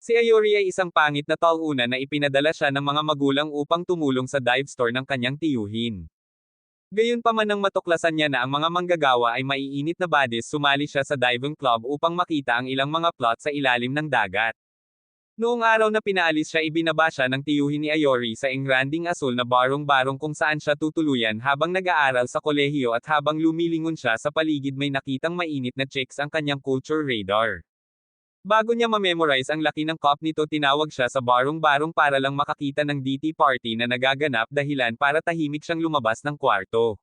Si Ayori ay isang pangit na tauna na ipinadala siya ng mga magulang upang tumulong sa dive store ng kanyang tiyuhin. Gayunpaman nang matuklasan niya na ang mga manggagawa ay maiinit na badis, sumali siya sa diving club upang makita ang ilang mga plot sa ilalim ng dagat. Noong araw na pinaalis siya, ibinaba siya ng tiyuhin ni Ayori sa engranding asul na barong-barong kung saan siya tutuluyan habang nag-aaral sa kolehiyo, at habang lumilingon siya sa paligid may nakitang mainit na chicks ang kanyang culture radar. Bago niya ma-memorize ang laki ng cup nito, tinawag siya sa barong-barong para lang makakita ng DT party na nagaganap, dahilan para tahimik siyang lumabas ng kwarto.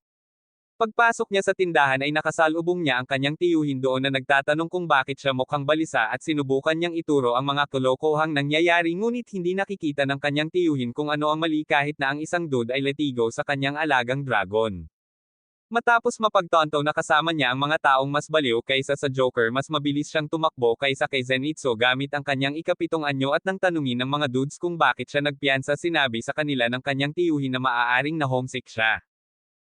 Pagpasok niya sa tindahan ay nakasalubong niya ang kanyang tiyuhin doon na nagtatanong kung bakit siya mukhang balisa, at sinubukan niyang ituro ang mga kalokohang nangyayari, ngunit hindi nakikita ng kanyang tiyuhin kung ano ang mali kahit na ang isang dude ay letigo sa kanyang alagang dragon. Matapos mapagtanto na kasama niya ang mga taong mas baliw kaysa sa Joker, mas mabilis siyang tumakbo kaysa kay Zenitsu gamit ang kanyang ikapitong anyo, at nang tanungin ng mga dudes kung bakit siya nagpiyansa, sinabi sa kanila ng kanyang tiyuhin na maaaring na homesick siya.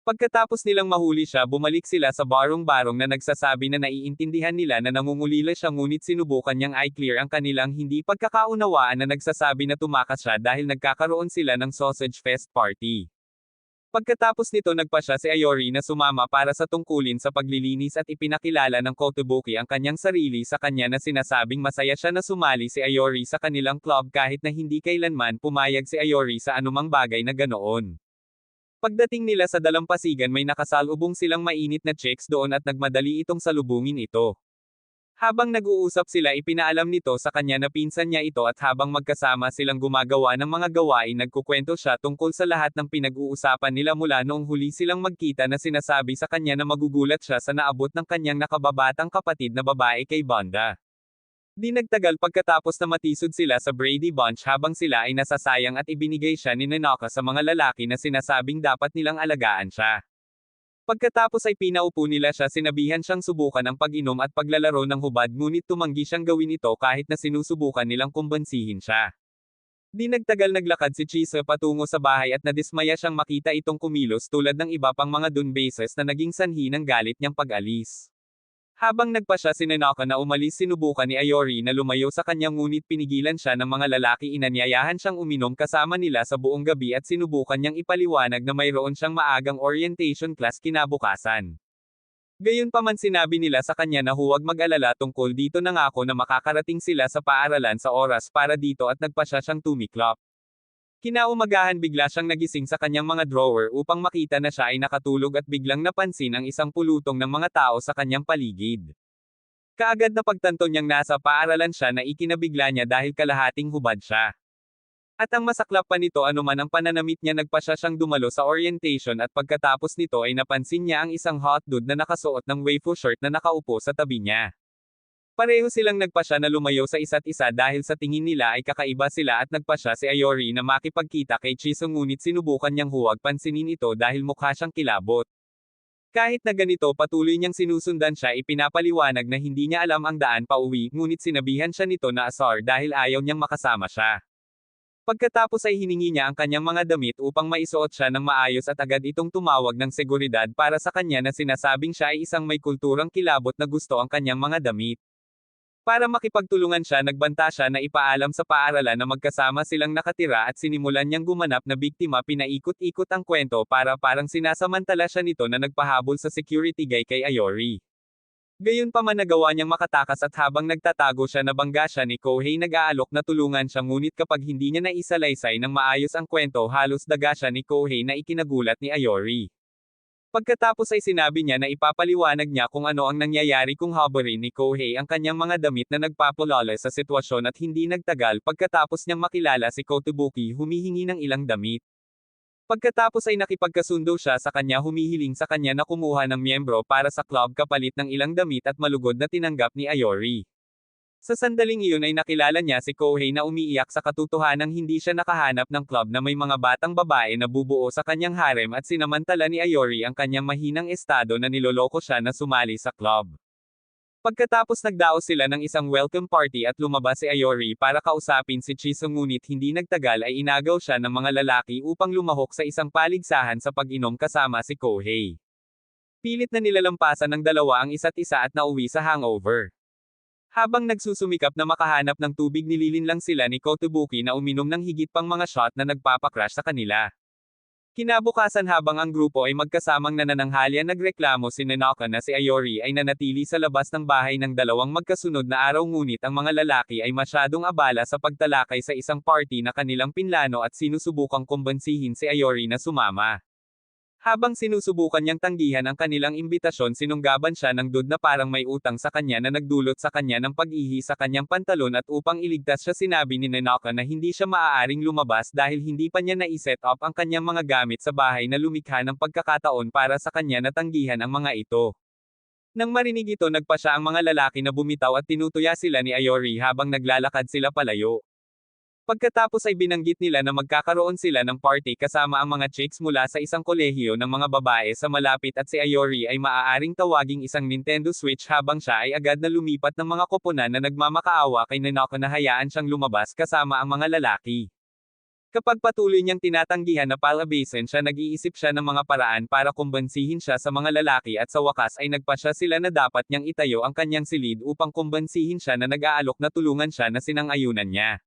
Pagkatapos nilang mahuli siya, bumalik sila sa barong-barong na nagsasabi na naiintindihan nila na nangungulila siya, ngunit sinubukan niyang i-clear ang kanilang hindi pagkakaunawaan na nagsasabi na tumakas siya dahil nagkakaroon sila ng sausage fest party. Pagkatapos nito, nagpa siya si Ayori na sumama para sa tungkulin sa paglilinis, at ipinakilala ng Kotobuki ang kanyang sarili sa kanya na sinasabing masaya siya na sumali si Ayori sa kanilang club kahit na hindi kailanman pumayag si Ayori sa anumang bagay na ganoon. Pagdating nila sa dalampasigan, may nakasalubong silang mainit na chicks doon at nagmadali itong salubungin ito. Habang nag-uusap sila, ipinaalam nito sa kanya na pinsan niya ito, at habang magkasama silang gumagawa ng mga gawain, nagkukwento siya tungkol sa lahat ng pinag-uusapan nila mula noong huli silang magkita, na sinasabi sa kanya na magugulat siya sa naabot ng kanyang nakababatang kapatid na babae kay Banda. Di nagtagal pagkatapos na matisod sila sa Brady Bunch, habang sila ay nasasayang, at ibinigay siya ni Nanaka sa mga lalaki na sinasabing dapat nilang alagaan siya. Pagkatapos ay pinaupo nila siya, sinabihan siyang subukan ang pag-inom at paglalaro ng hubad, ngunit tumanggi siyang gawin ito kahit na sinusubukan nilang kumbansihin siya. Di nagtagal, naglakad si Chise patungo sa bahay at nadismaya siyang makita itong kumilos tulad ng iba pang mga Dunbases na naging sanhi ng galit niyang pag-alis. Habang nagpa siya si Nanaka na umalis, sinubukan ni Ayori na lumayo sa kanya, ngunit pinigilan siya ng mga lalaki. Inanyayahan siyang uminom kasama nila sa buong gabi at sinubukan niyang ipaliwanag na mayroon siyang maagang orientation class kinabukasan. Gayunpaman, sinabi nila sa kanya na huwag mag-alala tungkol dito, nangako na makakarating sila sa paaralan sa oras para dito, at nagpa siya siyang tumiklop. Kinaumagahan, bigla siyang nagising sa kanyang mga drawer upang makita na siya ay nakatulog, at biglang napansin ang isang pulutong ng mga tao sa kanyang paligid. Kaagad na pagtanto niyang nasa paaralan siya, na ikinabigla niya dahil kalahating hubad siya. At ang masaklap pa nito, anuman ang pananamit niya, nagpa siya siyang dumalo sa orientation, at pagkatapos nito ay napansin niya ang isang hot dude na nakasuot ng waifu shirt na nakaupo sa tabi niya. Pareho silang nagpa siya na lumayo sa isa't isa dahil sa tingin nila ay kakaiba sila, at nagpa siya si Ayori na makipagkita kay Chise, ngunit sinubukan niyang huwag pansinin ito dahil mukha siyang kilabot. Kahit na ganito, patuloy niyang sinusundan siya, ipinapaliwanag na hindi niya alam ang daan pa uwi, ngunit sinabihan siya nito na asar dahil ayaw niyang makasama siya. Pagkatapos ay hiningi niya ang kanyang mga damit upang maisuot siya ng maayos, at agad itong tumawag ng seguridad para sa kanya na sinasabing siya ay isang may kulturang kilabot na gusto ang kanyang mga damit. Para makipagtulungan siya, nagbanta siya na ipaalam sa paaralan na magkasama silang nakatira, at sinimulan niyang gumanap na biktima. Pinaikot-ikot ang kwento para parang sinasamantala siya nito na nagpahabol sa security guy kay Ayori. Gayunpaman, nagawa niyang makatakas, at habang nagtatago siya, nabangga siya ni Kohei. Nag-aalok na tulungan siya, ngunit kapag hindi niya naisalaysay ng maayos ang kwento, halos daga siya ni Kohei na ikinagulat ni Ayori. Pagkatapos ay sinabi niya na ipapaliwanag niya kung ano ang nangyayari kung habarin ni Kohei ang kanyang mga damit na nagpapalala sa sitwasyon, at hindi nagtagal pagkatapos niyang makilala si Kotobuki, humihingi ng ilang damit. Pagkatapos ay nakipagkasundo siya sa kanya, humihiling sa kanya na kumuha ng miyembro para sa club kapalit ng ilang damit, at malugod na tinanggap ni Ayori. Sa sandaling iyon ay nakilala niya si Kohei na umiiyak sa katotohanang hindi siya nakahanap ng club na may mga batang babae na bubuo sa kanyang harem, at sinamantala ni Ayori ang kanyang mahinang estado na niloloko siya na sumali sa club. Pagkatapos nagdaos sila ng isang welcome party at lumabas si Ayori para kausapin si Chise, ngunit hindi nagtagal ay inagaw siya ng mga lalaki upang lumahok sa isang paligsahan sa pag-inom kasama si Kohei. Pilit na nilalampasan ng dalawa ang isa't isa at nauwi sa hangover. Habang nagsusumikap na makahanap ng tubig nililinlang sila ni Kotobuki na uminom ng higit pang mga shot na nagpapacrush sa kanila. Kinabukasan habang ang grupo ay magkasamang nanananghalian nagreklamo si Nanoka na si Ayori ay nanatili sa labas ng bahay ng dalawang magkasunod na araw ngunit ang mga lalaki ay masyadong abala sa pagtalakay sa isang party na kanilang pinlano at sinusubukang kumbansihin si Ayori na sumama. Habang sinusubukan niyang tanggihan ang kanilang imbitasyon sinunggaban siya ng dud na parang may utang sa kanya na nagdulot sa kanya ng pag-ihi sa kanyang pantalon at upang iligtas siya sinabi ni Nanaka na hindi siya maaaring lumabas dahil hindi pa niya naiset up ang kanyang mga gamit sa bahay na lumikha ng pagkakataon para sa kanya na tanggihan ang mga ito. Nang marinig ito nagpa siya ang mga lalaki na bumitaw at tinutuya sila ni Ayori habang naglalakad sila palayo. Pagkatapos ay binanggit nila na magkakaroon sila ng party kasama ang mga chicks mula sa isang kolehiyo ng mga babae sa malapit at si Ayori ay maaaring tawaging isang Nintendo Switch habang siya ay agad na lumipat ng mga koponan na nagmamakaawa kay Nanaka na hayaan siyang lumabas kasama ang mga lalaki. Kapag patuloy niyang tinatanggihan na palabasin siya nag-iisip siya ng mga paraan para kumbansihin siya sa mga lalaki at sa wakas ay nagpasya sila na dapat niyang itayo ang kanyang silid upang kumbansihin siya na nag-aalok na tulungan siya na sinang-ayunan niya.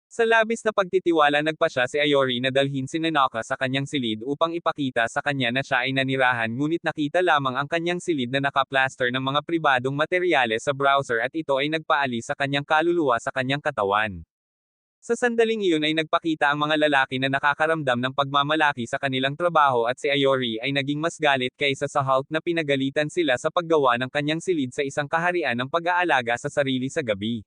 Sa labis na pagtitiwala nagpa siya si Ayori na dalhin si Nanaka sa kanyang silid upang ipakita sa kanya na siya ay nanirahan ngunit nakita lamang ang kanyang silid na nakaplaster ng mga pribadong materyales sa browser at ito ay nagpaalis sa kanyang kaluluwa sa kanyang katawan. Sa sandaling iyon ay nagpakita ang mga lalaki na nakakaramdam ng pagmamalaki sa kanilang trabaho at si Ayori ay naging mas galit kaysa sa Hulk na pinagalitan sila sa paggawa ng kanyang silid sa isang kaharian ng pag-aalaga sa sarili sa gabi.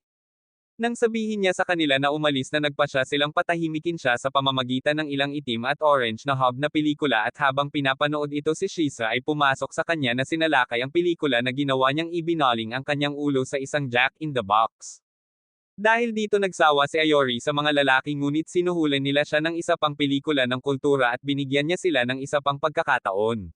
Nang sabihin niya sa kanila na umalis na nagpa siya silang patahimikin siya sa pamamagitan ng ilang itim at orange na hub na pelikula at habang pinapanood ito si Shisa ay pumasok sa kanya na sinalakay ang pelikula na ginawa niyang ibinaling ang kanyang ulo sa isang Jack in the Box. Dahil dito nagsawa si Ayori sa mga lalaki ngunit sinuhulan nila siya ng isa pang pelikula ng kultura at binigyan niya sila ng isa pang pagkakataon.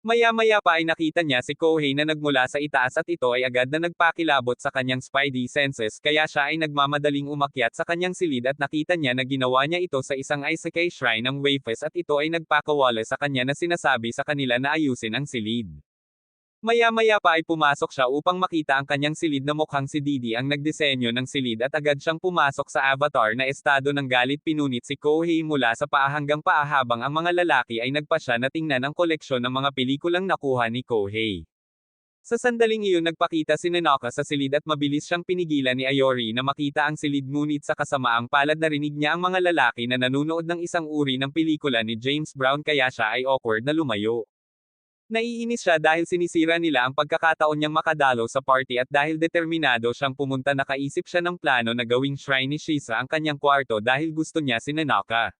Maya-maya pa ay nakita niya si Kohei na nagmula sa itaas at ito ay agad na nagpakilabot sa kanyang spidey senses kaya siya ay nagmamadaling umakyat sa kanyang silid at nakita niya na ginawa niya ito sa isang isekai shrine ng Wayfest at ito ay nagpakawala sa kanya na sinasabi sa kanila na ayusin ang silid. Maya-maya pa ay pumasok siya upang makita ang kanyang silid na mukhang si Didi ang nagdisenyo ng silid at agad siyang pumasok sa avatar na estado ng galit pinunit si Kohei mula sa paa hanggang paa habang ang mga lalaki ay nagpasya na tingnan ang koleksyon ng mga pelikulang nakuha ni Kohei. Sa sandaling iyon nagpakita si Nanaka sa silid at mabilis siyang pinigilan ni Ayori na makita ang silid ngunit sa kasamaang palad narinig niya ang mga lalaki na nanonood ng isang uri ng pelikula ni James Brown kaya siya ay awkward na lumayo. Naiinis siya dahil sinisira nila ang pagkakataon niyang makadalo sa party at dahil determinado siyang pumunta nakaisip siya ng plano na gawing shrine ni Shisa ang kanyang kwarto dahil gusto niya si Nanaka.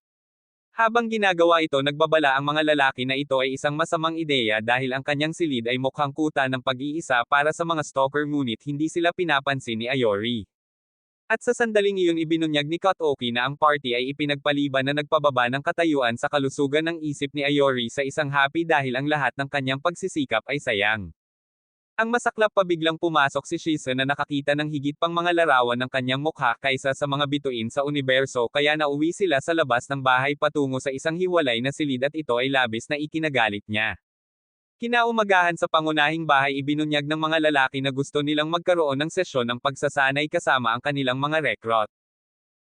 Habang ginagawa ito nagbabala ang mga lalaki na ito ay isang masamang ideya dahil ang kanyang silid ay mukhang kuta ng pag-iisa para sa mga stalker ngunit hindi sila pinapansin ni Ayori. At sa sandaling iyon ibinunyag ni Kotoki na ang party ay ipinagpaliban na nagpababa ng katayuan sa kalusugan ng isip ni Ayori sa isang happy dahil ang lahat ng kanyang pagsisikap ay sayang. Ang masaklap pa biglang pumasok si Shisa na nakakita ng higit pang mga larawan ng kanyang mukha kaysa sa mga bituin sa universo kaya nauwi sila sa labas ng bahay patungo sa isang hiwalay na silid at ito ay labis na ikinagalit niya. Kinaumagahan sa pangunahing bahay ibinunyag ng mga lalaki na gusto nilang magkaroon ng sesyon ng pagsasanay kasama ang kanilang mga recruit.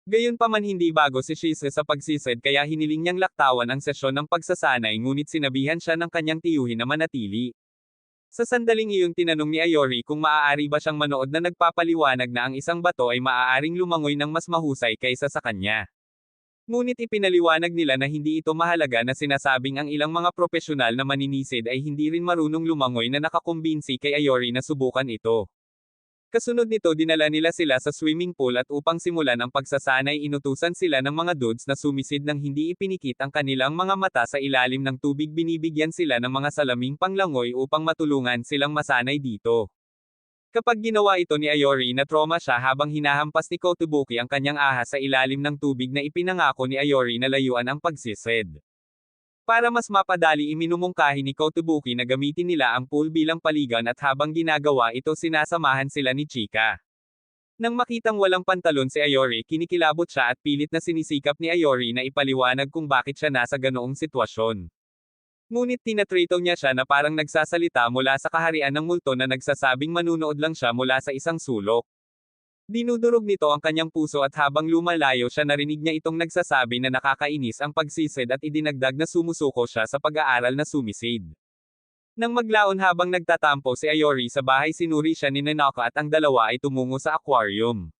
Gayunpaman hindi bago si Shisa sa pagsisid kaya hiniling niyang laktawan ang sesyon ng pagsasanay ngunit sinabihan siya ng kanyang tiyuhin na manatili. Sa sandaling iyon tinanong ni Ayori kung maaari ba siyang manood na nagpapaliwanag na ang isang bato ay maaaring lumangoy ng mas mahusay kaysa sa kanya. Ngunit ipinaliwanag nila na hindi ito mahalaga na sinasabing ang ilang mga propesyonal na maninisid ay hindi rin marunong lumangoy na nakakumbinsi kay Ayori na subukan ito. Kasunod nito dinala nila sila sa swimming pool at upang simulan ang pagsasanay inutusan sila ng mga dudes na sumisid nang hindi ipinikit ang kanilang mga mata sa ilalim ng tubig binibigyan sila ng mga salaming panglangoy upang matulungan silang masanay dito. Kapag ginawa ito ni Ayori na trauma siya habang hinahampas ni Kotobuki ang kanyang ahas sa ilalim ng tubig na ipinangako ni Ayori na layuan ang pagsisid. Para mas mapadali iminumungkahi ni Kotobuki na gamitin nila ang pool bilang paligan at habang ginagawa ito sinasamahan sila ni Chika. Nang makitang walang pantalon si Ayori kinikilabot siya at pilit na sinisikap ni Ayori na ipaliwanag kung bakit siya nasa ganoong sitwasyon. Ngunit tinatrito niya siya na parang nagsasalita mula sa kaharian ng multo na nagsasabing manunood lang siya mula sa isang sulok. Dinudurog nito ang kanyang puso at habang lumalayo siya narinig niya itong nagsasabi na nakakainis ang pagsisid at idinagdag na sumusuko siya sa pag-aaral na sumisid. Nang maglaon habang nagtatampo si Ayori sa bahay sinuri siya ni Nanaka at ang dalawa ay tumungo sa aquarium.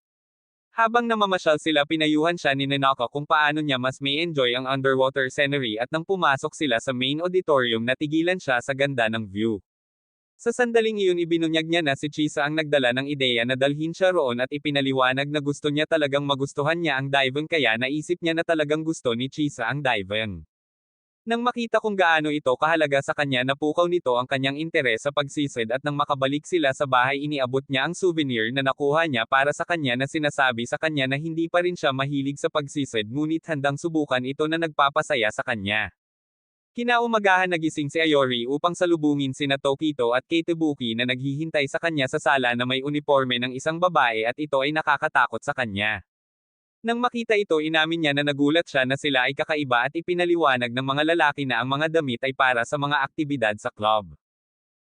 Habang namamasyal sila pinayuhan siya ni Nanaka kung paano niya mas may enjoy ang underwater scenery at nang pumasok sila sa main auditorium natigilan siya sa ganda ng view. Sa sandaling iyon ibinunyag niya na si Chisa ang nagdala ng ideya na dalhin siya roon at ipinaliwanag na gusto niya talagang magustuhan niya ang diving kaya naisip niya na talagang gusto ni Chisa ang diving. Nang makita kung gaano ito kahalaga sa kanya napukaw nito ang kanyang interes sa pagsisid at nang makabalik sila sa bahay iniabot niya ang souvenir na nakuha niya para sa kanya na sinasabi sa kanya na hindi pa rin siya mahilig sa pagsisid ngunit handang subukan ito na nagpapasaya sa kanya. Kinaumagahan nagising si Ayori upang salubungin sina Tokito at Keitebuki na naghihintay sa kanya sa sala na may uniforme ng isang babae at ito ay nakakatakot sa kanya. Nang makita ito inamin niya na nagulat siya na sila ay kakaiba at ipinaliwanag ng mga lalaki na ang mga damit ay para sa mga aktibidad sa club.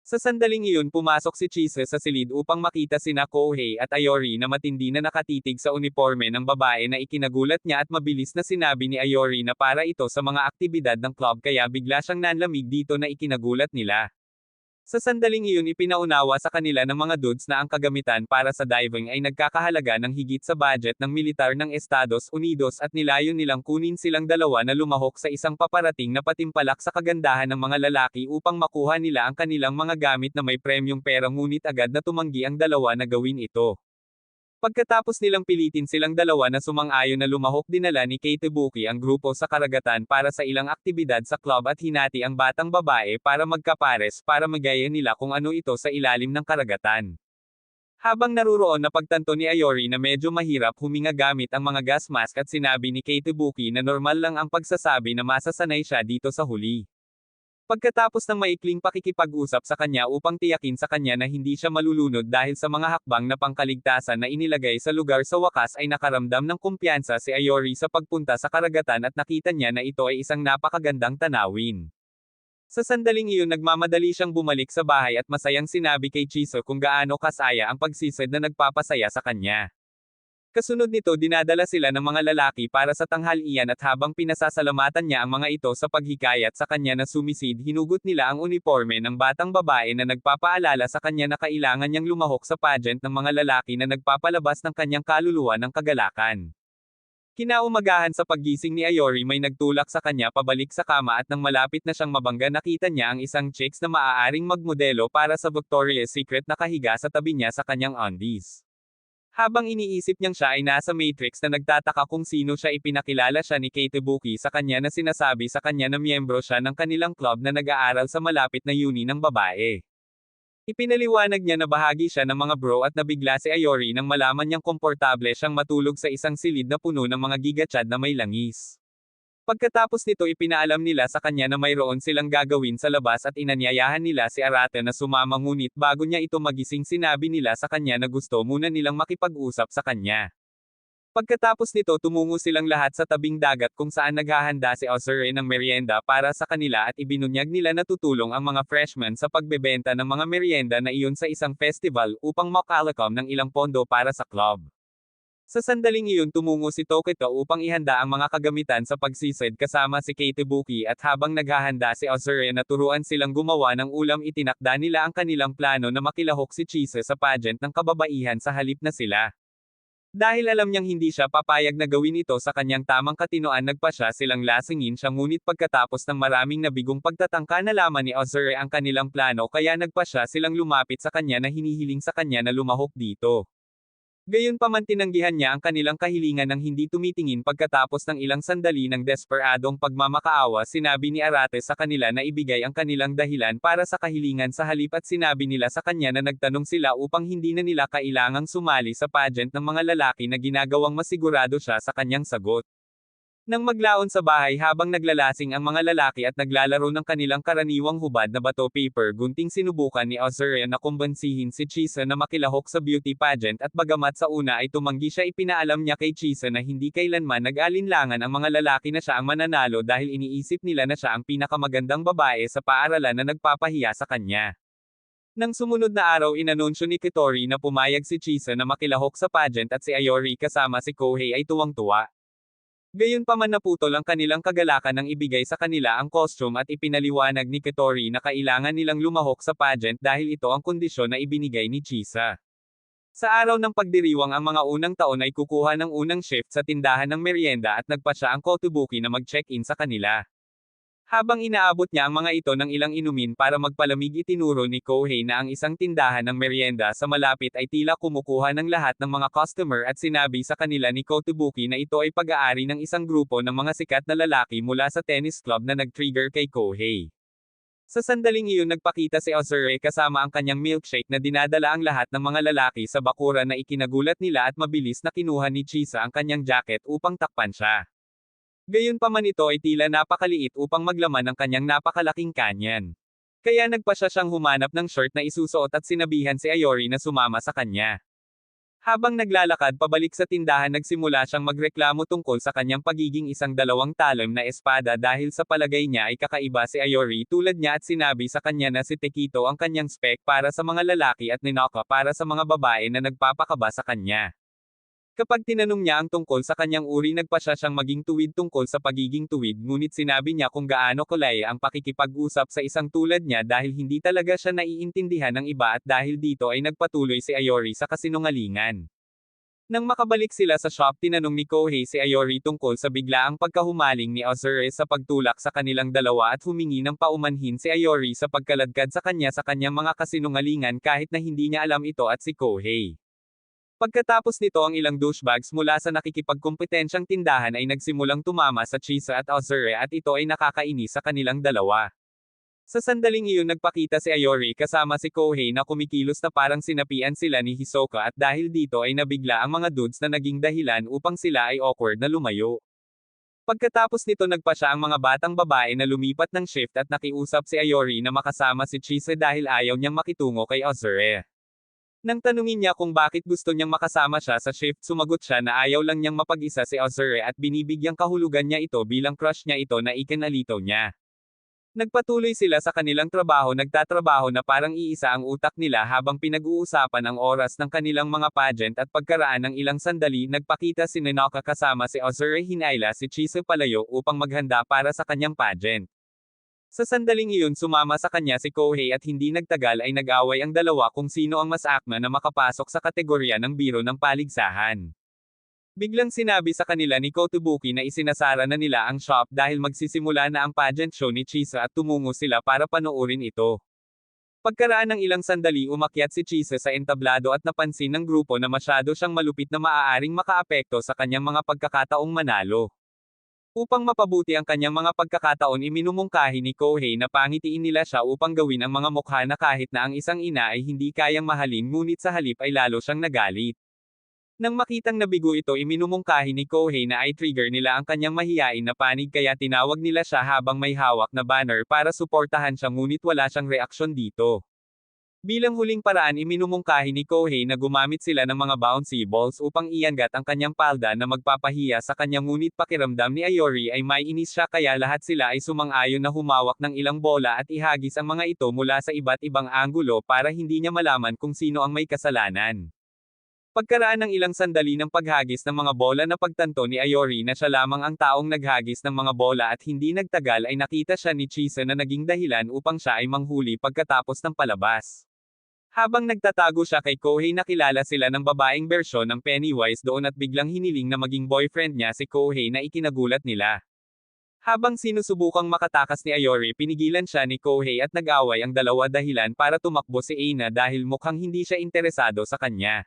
Sa sandaling iyon pumasok si Chise sa silid upang makita sina Kohei at Ayori na matindi na nakatitig sa uniforme ng babae na ikinagulat niya at mabilis na sinabi ni Ayori na para ito sa mga aktibidad ng club kaya bigla siyang nanlamig dito na ikinagulat nila. Sa sandaling iyon ipinaunawa sa kanila ng mga dudes na ang kagamitan para sa diving ay nagkakahalaga ng higit sa budget ng militar ng Estados Unidos at nilayon nilang kunin silang dalawa na lumahok sa isang paparating na patimpalak sa kagandahan ng mga lalaki upang makuha nila ang kanilang mga gamit na may premyong pera ngunit agad na tumanggi ang dalawa na gawin ito. Pagkatapos nilang pilitin silang dalawa na sumang-ayon na lumahok dinala ni Keitebuki ang grupo sa karagatan para sa ilang aktibidad sa club at hinati ang batang babae para magkapares para magaya nila kung ano ito sa ilalim ng karagatan. Habang naruroon napagtanto ni Ayori na medyo mahirap huminga gamit ang mga gas mask at sinabi ni Keitebuki na normal lang ang pagsasabi na masasanay siya dito sa huli. Pagkatapos ng maikling pakikipag-usap sa kanya upang tiyakin sa kanya na hindi siya malulunod dahil sa mga hakbang na pangkaligtasan na inilagay sa lugar sa wakas ay nakaramdam ng kumpiyansa si Ayori sa pagpunta sa karagatan at nakita niya na ito ay isang napakagandang tanawin. Sa sandaling iyon nagmamadali siyang bumalik sa bahay at masayang sinabi kay Chiso kung gaano kasaya ang pagsisid na nagpapasaya sa kanya. Kasunod nito dinadala sila ng mga lalaki para sa tanghalian at habang pinasasalamatan niya ang mga ito sa paghikayat sa kanya na sumisid hinugot nila ang uniforme ng batang babae na nagpapaalala sa kanya na kailangan niyang lumahok sa pageant ng mga lalaki na nagpapalabas ng kanyang kaluluwa ng kagalakan. Kinaumagahan sa paggising ni Ayori may nagtulak sa kanya pabalik sa kama at nang malapit na siyang mabangga nakita niya ang isang chicks na maaaring magmodelo para sa Victoria's Secret na kahiga sa tabi niya sa kanyang undies. Habang iniisip niyang siya ay nasa Matrix na nagtataka kung sino siya ipinakilala siya ni Keitebuki sa kanya na sinasabi sa kanya na miyembro siya ng kanilang club na nag-aaral sa malapit na uni ng babae. Ipinaliwanag niya na bahagi siya ng mga bro at nabigla si Ayori nang malaman niyang komportable siyang matulog sa isang silid na puno ng mga gigachad na may langis. Pagkatapos nito ipinaalam nila sa kanya na mayroon silang gagawin sa labas at inanyayahan nila si Arate na sumama ngunit bago niya ito magising sinabi nila sa kanya na gusto muna nilang makipag-usap sa kanya. Pagkatapos nito tumungo silang lahat sa tabing dagat kung saan naghahanda si Ozure ng merienda para sa kanila at ibinunyag nila na tutulong ang mga freshmen sa pagbebenta ng mga merienda na iyon sa isang festival upang makalakam ng ilang pondo para sa club. Sa sandaling iyon tumungo si Tokito upang ihanda ang mga kagamitan sa pagsisid kasama si Keitebuki at habang naghahanda si Ozure na turuan silang gumawa ng ulam itinakda nila ang kanilang plano na makilahok si Chise sa pageant ng kababaihan sa halip na sila. Dahil alam niyang hindi siya papayag na gawin ito sa kanyang tamang katinoan nagpasya silang lasingin siya ngunit pagkatapos ng maraming nabigong pagtatangka nalaman ni Ozure ang kanilang plano kaya nagpasya silang lumapit sa kanya na hinihiling sa kanya na lumahok dito. Gayunpaman tinanggihan niya ang kanilang kahilingan ng hindi tumitingin pagkatapos ng ilang sandali ng desperadong pagmamakaawa sinabi ni Arate sa kanila na ibigay ang kanilang dahilan para sa kahilingan sa halip at sinabi nila sa kanya na nagtanong sila upang hindi na nila kailangang sumali sa pageant ng mga lalaki na ginagawang masigurado siya sa kanyang sagot. Nang maglaon sa bahay habang naglalasing ang mga lalaki at naglalaro ng kanilang karaniwang hubad na bato paper gunting sinubukan ni Azure na kumbansihin si Chisa na makilahok sa beauty pageant at bagamat sa una ay tumanggi siya ipinaalam niya kay Chisa na hindi kailanman nag-alinlangan ang mga lalaki na siya ang mananalo dahil iniisip nila na siya ang pinakamagandang babae sa paaralan na nagpapahiya sa kanya. Nang sumunod na araw inanunsyo ni Kitori na pumayag si Chisa na makilahok sa pageant at si Ayori kasama si Kohei ay tuwang-tuwa. Gayunpaman naputol ang kanilang kagalakan nang ibigay sa kanila ang costume at ipinaliwanag ni Kitori na kailangan nilang lumahok sa pageant dahil ito ang kondisyon na ibinigay ni Chisa. Sa araw ng pagdiriwang ang mga unang taon ay kukuha ng unang shift sa tindahan ng merienda at nagpa siya ang Kotobuki na mag-check-in sa kanila. Habang inaabot niya ang mga ito ng ilang inumin para magpalamig itinuro ni Kohei na ang isang tindahan ng merienda sa malapit ay tila kumukuha ng lahat ng mga customer at sinabi sa kanila ni Kotobuki na ito ay pag-aari ng isang grupo ng mga sikat na lalaki mula sa tennis club na nag-trigger kay Kohei. Sa sandaling iyon nagpakita si Azure kasama ang kanyang milkshake na dinadala ang lahat ng mga lalaki sa bakuran na ikinagulat nila at mabilis na kinuha ni Chisa ang kanyang jacket upang takpan siya. Gayunpaman ito ay tila napakaliit upang maglaman ng kanyang napakalaking kanyan. Kaya nagpa siya siyang humanap ng shirt na isusuot at sinabihan si Ayori na sumama sa kanya. Habang naglalakad pabalik sa tindahan nagsimula siyang magreklamo tungkol sa kanyang pagiging isang dalawang talim na espada dahil sa palagay niya ay kakaiba si Ayori tulad niya at sinabi sa kanya na si Tekito ang kanyang spec para sa mga lalaki at Ninaka para sa mga babae na nagpapakaba sa kanya. Kapag tinanong niya ang tungkol sa kanyang uri nagpa siya siyang maging tuwid tungkol sa pagiging tuwid ngunit sinabi niya kung gaano kalaya ang pakikipag-usap sa isang tulad niya dahil hindi talaga siya naiintindihan ng iba at dahil dito ay nagpatuloy si Ayori sa kasinungalingan. Nang makabalik sila sa shop tinanong ni Kohei si Ayori tungkol sa biglaang pagkahumaling ni Azure sa pagtulak sa kanilang dalawa at humingi ng paumanhin si Ayori sa pagkaladkad sa kanyang mga kasinungalingan kahit na hindi niya alam ito at si Kohei. Pagkatapos nito ang ilang douchebags mula sa nakikipagkompetensyang tindahan ay nagsimulang tumama sa Chisa at Azure at ito ay nakakainis sa kanilang dalawa. Sa sandaling iyon nagpakita si Ayori kasama si Kohei na kumikilos na parang sinapian sila ni Hisoka at dahil dito ay nabigla ang mga dudes na naging dahilan upang sila ay awkward na lumayo. Pagkatapos nito nagpa siya ang mga batang babae na lumipat ng shift at nakiusap si Ayori na makasama si Chisa dahil ayaw niyang makitungo kay Azure. Nang tanungin niya kung bakit gusto niyang makasama siya sa shift sumagot siya na ayaw lang niyang mapag-isa si Azure at binibigyang kahulugan niya ito bilang crush niya ito na ikinalitaw niya. Nagpatuloy sila sa kanilang nagtatrabaho na parang iisa ang utak nila habang pinag-uusapan ang oras ng kanilang mga pageant at pagkaraan ng ilang sandali nagpakita si Ninaka kasama si Azure hinaila si Chisa palayo upang maghanda para sa kanyang pageant. Sa sandaling iyon sumama sa kanya si Kohei at hindi nagtagal ay nag-away ang dalawa kung sino ang mas akma na makapasok sa kategorya ng biro ng paligsahan. Biglang sinabi sa kanila ni Kotobuki na isinasara na nila ang shop dahil magsisimula na ang pageant show ni Chisa at tumungo sila para panoorin ito. Pagkaraan ng ilang sandali umakyat si Chisa sa entablado at napansin ng grupo na masyado siyang malupit na maaaring makaapekto sa kanyang mga pagkakataong manalo. Upang mapabuti ang kanyang mga pagkakataon iminumungkahi ni Kohei na pangitiin nila siya upang gawin ang mga mukha na kahit na ang isang ina ay hindi kayang mahalin ngunit sa halip ay lalo siyang nagalit. Nang makitang nabigo ito iminumungkahi ni Kohei na ay trigger nila ang kanyang mahiyain na panig kaya tinawag nila siya habang may hawak na banner para suportahan siya ngunit wala siyang reaksyon dito. Bilang huling paraan iminumungkahi ni Kohei na gumamit sila ng mga bouncy balls upang iangat ang kanyang palda na magpapahiya sa kanya ngunit pakiramdam ni Ayori ay may inis siya kaya lahat sila ay sumang-ayon na humawak ng ilang bola at ihagis ang mga ito mula sa iba't ibang anggulo para hindi niya malaman kung sino ang may kasalanan. Pagkaraan ng ilang sandali ng paghagis ng mga bola na pagtanto ni Ayori na siya lamang ang taong naghagis ng mga bola at hindi nagtagal ay nakita siya ni Chisa na naging dahilan upang siya ay manghuli pagkatapos ng palabas. Habang nagtatago siya kay Kohei nakilala sila ng babaeng bersyon ng Pennywise doon at biglang hiniling na maging boyfriend niya si Kohei na ikinagulat nila. Habang sinusubukang makatakas ni Ayori pinigilan siya ni Kohei at nag-away ang dalawa dahilan para tumakbo si Aina dahil mukhang hindi siya interesado sa kanya.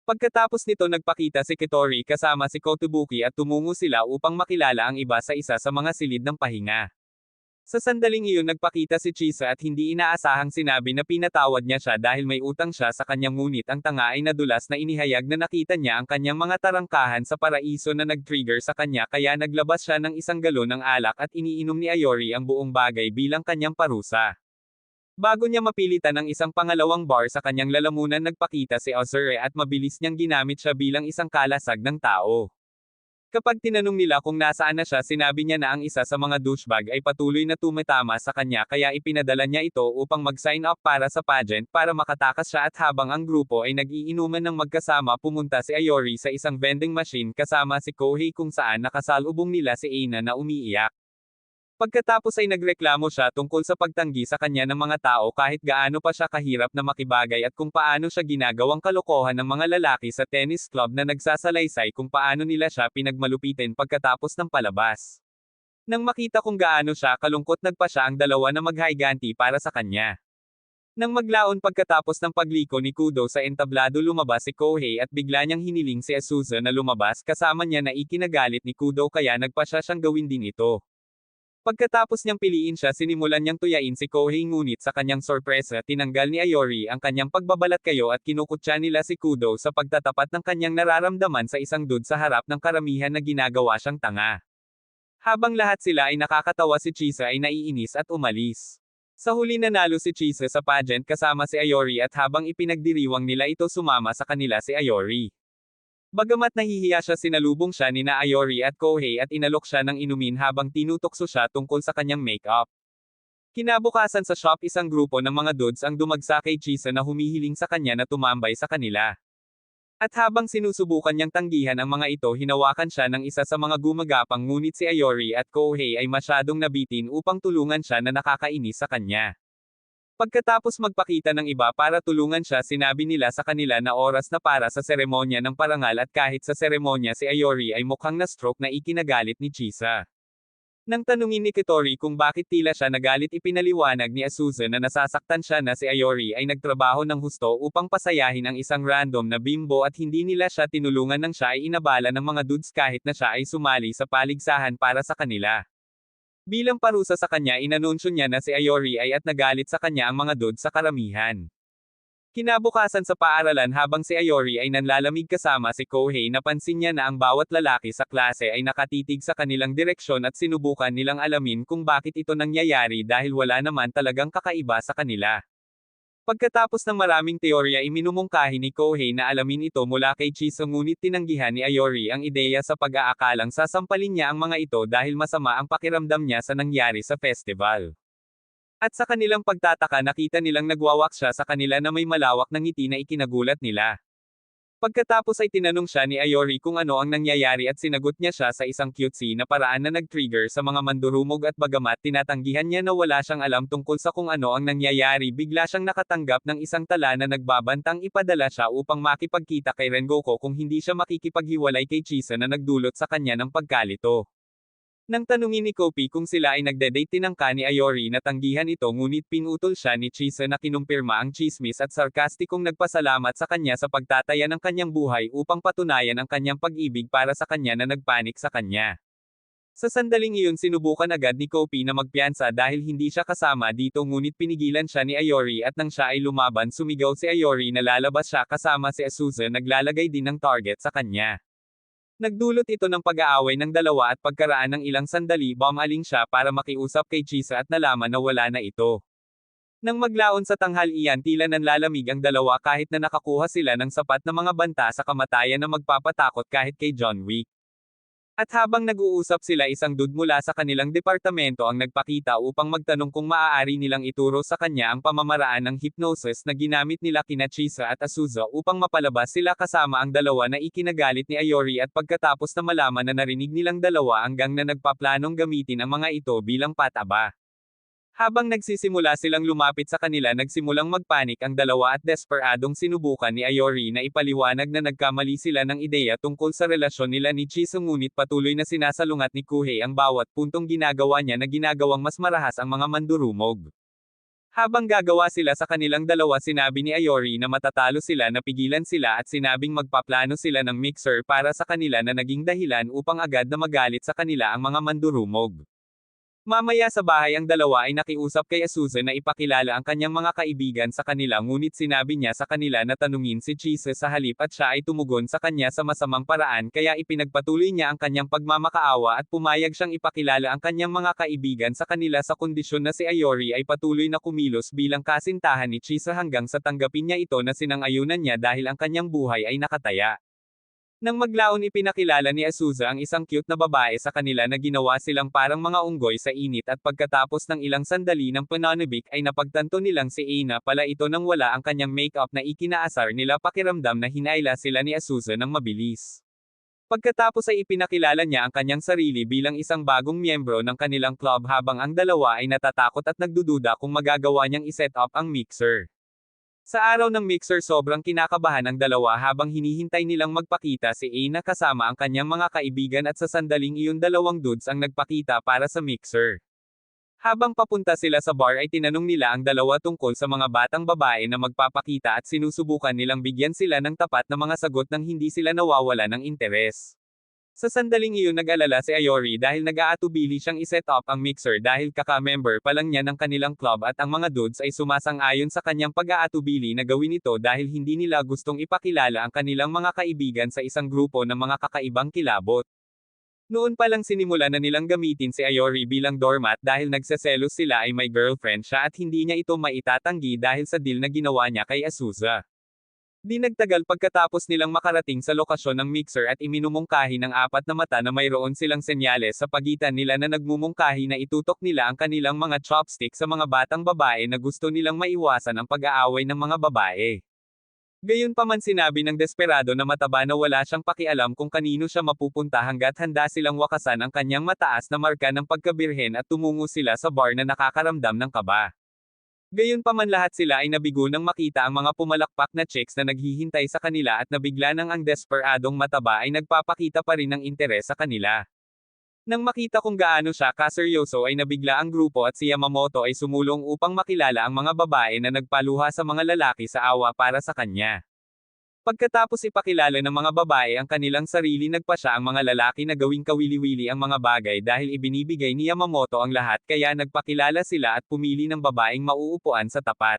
Pagkatapos nito nagpakita si Kitori kasama si Kotobuki at tumungo sila upang makilala ang iba sa isa sa mga silid ng pahinga. Sa sandaling iyon nagpakita si Chisa at hindi inaasahang sinabi na pinatawad niya siya dahil may utang siya sa kanyang ngunit ang tanga ay nadulas na inihayag na nakita niya ang kanyang mga tarangkahan sa paraiso na nag-trigger sa kanya kaya naglabas siya ng isang galon ng alak at iniinom ni Ayori ang buong bagay bilang kanyang parusa. Bago niya mapilitan ang isang pangalawang bar sa kanyang lalamunan nagpakita si Azure at mabilis niyang ginamit siya bilang isang kalasag ng tao. Kapag tinanong nila kung nasaan na siya sinabi niya na ang isa sa mga douchebag ay patuloy na tumatama sa kanya kaya ipinadala niya ito upang mag-sign up para sa pageant para makatakas siya at habang ang grupo ay nag-iinuman ng magkasama pumunta si Ayori sa isang vending machine kasama si Kohei kung saan nakasalubong nila si Aina na umiiyak. Pagkatapos ay nagreklamo siya tungkol sa pagtanggi sa kanya ng mga tao kahit gaano pa siya kahirap na makibagay at kung paano siya ginagawang kalokohan ng mga lalaki sa tennis club na nagsasalaysay kung paano nila siya pinagmalupitin pagkatapos ng palabas. Nang makita kung gaano siya kalungkot nagpa siya ang dalawa na maghayganti para sa kanya. Nang maglaon pagkatapos ng pagliko ni Kudo sa entablado lumabas si Kohei at bigla niyang hiniling si Azusa na lumabas kasama niya na ikinagalit ni Kudo kaya nagpa siya siyang gawin din ito. Pagkatapos niyang piliin siya sinimulan niyang tuyain si Kohei ngunit sa kanyang sorpresa tinanggal ni Ayori ang kanyang pagbabalat kayo at kinukutya nila si Kudo sa pagtatapat ng kanyang nararamdaman sa isang dude sa harap ng karamihan na ginagawa siyang tanga. Habang lahat sila ay nakakatawa si Chisa ay naiinis at umalis. Sa huli nanalo si Chisa sa pageant kasama si Ayori at habang ipinagdiriwang nila ito sumama sa kanila si Ayori. Bagamat nahihiya siya sinalubong siya ni na Ayori at Kohei at inalok siya ng inumin habang tinutokso siya tungkol sa kanyang makeup. Kinabukasan sa shop isang grupo ng mga dudes ang dumagsa kay Chisa na humihiling sa kanya na tumambay sa kanila. At habang sinusubukan niyang tanggihan ang mga ito hinawakan siya ng isa sa mga gumagapang ngunit si Ayori at Kohei ay masyadong nabitin upang tulungan siya na nakakainis sa kanya. Pagkatapos magpakita ng iba para tulungan siya sinabi nila sa kanila na oras na para sa seremonya ng parangal at kahit sa seremonya si Ayori ay mukhang na-stroke na ikinagalit ni Chisa. Nang tanungin ni Kitori kung bakit tila siya nagalit ipinaliwanag ni Azusa na nasasaktan siya na si Ayori ay nagtrabaho ng husto upang pasayahin ang isang random na bimbo at hindi nila siya tinulungan nang siya ay inabala ng mga dudes kahit na siya ay sumali sa paligsahan para sa kanila. Bilang parusa sa kanya inanunsyo niya na si Ayori ay at nagalit sa kanya ang mga dudes sa karamihan. Kinabukasan sa paaralan habang si Ayori ay nanlalamig kasama si Kohei napansin niya na ang bawat lalaki sa klase ay nakatitig sa kanilang direksyon at sinubukan nilang alamin kung bakit ito nangyayari dahil wala naman talagang kakaiba sa kanila. Pagkatapos ng maraming teorya iminumungkahi ni Kohei na alamin ito mula kay Chisa ngunit tinanggihan ni Ayori ang ideya sa pag-aakalang sasampalin niya ang mga ito dahil masama ang pakiramdam niya sa nangyari sa festival. At sa kanilang pagtataka nakita nilang nagwawak siya sa kanila na may malawak na ngiti na ikinagulat nila. Pagkatapos ay tinanong siya ni Ayori kung ano ang nangyayari at sinagot niya siya sa isang cutesy na paraan na nag-trigger sa mga mandurumog at bagamat tinatanggihan niya na wala siyang alam tungkol sa kung ano ang nangyayari bigla siyang nakatanggap ng isang tala na nagbabantang ipadala siya upang makipagkita kay Rengoku kung hindi siya makikipaghiwalay kay Chisa na nagdulot sa kanya ng pagkalito. Nang tanungin ni Kopi kung sila ay nagde-date tinangka ni Ayori na tanggihan ito ngunit pinutol siya ni Chisa na kinumpirma ang chismis at sarkastikong nagpasalamat sa kanya sa pagtataya ng kanyang buhay upang patunayan ang kanyang pag-ibig para sa kanya na nagpanik sa kanya. Sa sandaling iyon sinubukan agad ni Kopi na magpiyansa dahil hindi siya kasama dito ngunit pinigilan siya ni Ayori at nang siya ay lumaban sumigaw si Ayori na lalabas siya kasama si Azusa naglalagay din ng target sa kanya. Nagdulot ito ng pag-aaway ng dalawa at pagkaraan ng ilang sandali bumaling siya para makiusap kay Chisa at nalaman na wala na ito. Nang maglaon sa tanghalian tila nanlalamig ang dalawa kahit na nakakuha sila ng sapat na mga banta sa kamatayan na magpapatakot kahit kay John Wick. At habang nag-uusap sila isang dude mula sa kanilang departamento ang nagpakita upang magtanong kung maaari nilang ituro sa kanya ang pamamaraan ng hypnosis na ginamit nila kina Chisa at Azusa upang mapalabas sila kasama ang dalawa na ikinagalit ni Ayori at pagkatapos na malaman na narinig nilang dalawa hanggang na nagpaplanong gamitin ang mga ito bilang pataba. Habang nagsisimula silang lumapit sa kanila nagsimulang magpanik ang dalawa at desperadong sinubukan ni Ayori na ipaliwanag na nagkamali sila ng ideya tungkol sa relasyon nila ni Chisa ngunit patuloy na sinasalungat ni Kohei ang bawat puntong ginagawa niya na ginagawang mas marahas ang mga mandurumog. Habang gagawa sila sa kanilang dalawa sinabi ni Ayori na matatalo sila napigilan sila at sinabing magpaplano sila ng mixer para sa kanila na naging dahilan upang agad na magalit sa kanila ang mga mandurumog. Mamaya sa bahay ang dalawa ay nakiusap kay Azusa na ipakilala ang kanyang mga kaibigan sa kanila ngunit sinabi niya sa kanila na tanungin si Chisa sa halip at siya ay tumugon sa kanya sa masamang paraan kaya ipinagpatuloy niya ang kanyang pagmamakaawa at pumayag siyang ipakilala ang kanyang mga kaibigan sa kanila sa kondisyon na si Ayori ay patuloy na kumilos bilang kasintahan ni Chisa hanggang sa tanggapin niya ito na sinang-ayunan niya dahil ang kanyang buhay ay nakataya. Nang maglaon ipinakilala ni Azusa ang isang cute na babae sa kanila na ginawa silang parang mga unggoy sa init at pagkatapos ng ilang sandali ng pananabik ay napagtanto nilang si Aina pala ito nang wala ang kanyang makeup na ikinaasar nila pakiramdam na hinayla sila ni Azusa ng mabilis. Pagkatapos ay ipinakilala niya ang kanyang sarili bilang isang bagong miyembro ng kanilang club habang ang dalawa ay natatakot at nagdududa kung magagawa niyang iset up ang mixer. Sa araw ng mixer sobrang kinakabahan ang dalawa habang hinihintay nilang magpakita si Aina kasama ang kanyang mga kaibigan at sa sandaling iyon dalawang dudes ang nagpakita para sa mixer. Habang papunta sila sa bar ay tinanong nila ang dalawa tungkol sa mga batang babae na magpapakita at sinusubukan nilang bigyan sila ng tapat na mga sagot nang hindi sila nawawala ng interes. Sa sandaling iyon nag-alala si Ayori dahil nag-aatubili siyang iset up ang mixer dahil kaka-member pa lang niya ng kanilang club at ang mga dudes ay sumasang-ayon sa kanyang pag-aatubili na gawin ito dahil hindi nila gustong ipakilala ang kanilang mga kaibigan sa isang grupo ng mga kakaibang kilabot. Noon pa lang sinimulan na nilang gamitin si Ayori bilang doormat dahil nagseselos sila ay may girlfriend siya at hindi niya ito maitatanggi dahil sa deal na ginawa niya kay Azusa. Di nagtagal pagkatapos nilang makarating sa lokasyon ng mixer at iminumungkahi ng apat na mata na mayroon silang senyales sa pagitan nila na nagmumungkahi na itutok nila ang kanilang mga chopstick sa mga batang babae na gusto nilang maiwasan ang pag-aaway ng mga babae. Gayunpaman sinabi ng desperado na mataba na wala siyang pakialam kung kanino siya mapupunta hanggat handa silang wakasan ang kanyang mataas na marka ng pagkabirhen at tumungo sila sa bar na nakakaramdam ng kaba. Gayunpaman lahat sila ay nabigo nang makita ang mga pumalakpak na chicks na naghihintay sa kanila at nabigla nang ang desperadong mataba ay nagpapakita pa rin ng interes sa kanila. Nang makita kung gaano siya kaseryoso ay nabigla ang grupo at si Yamamoto ay sumulong upang makilala ang mga babae na nagpaluha sa mga lalaki sa awa para sa kanya. Pagkatapos ipakilala ng mga babae ang kanilang sarili nagpasya ang mga lalaki na gawing kawili-wili ang mga bagay dahil ibinibigay ni Yamamoto ang lahat kaya nagpakilala sila at pumili ng babaeng mauupuan sa tapat.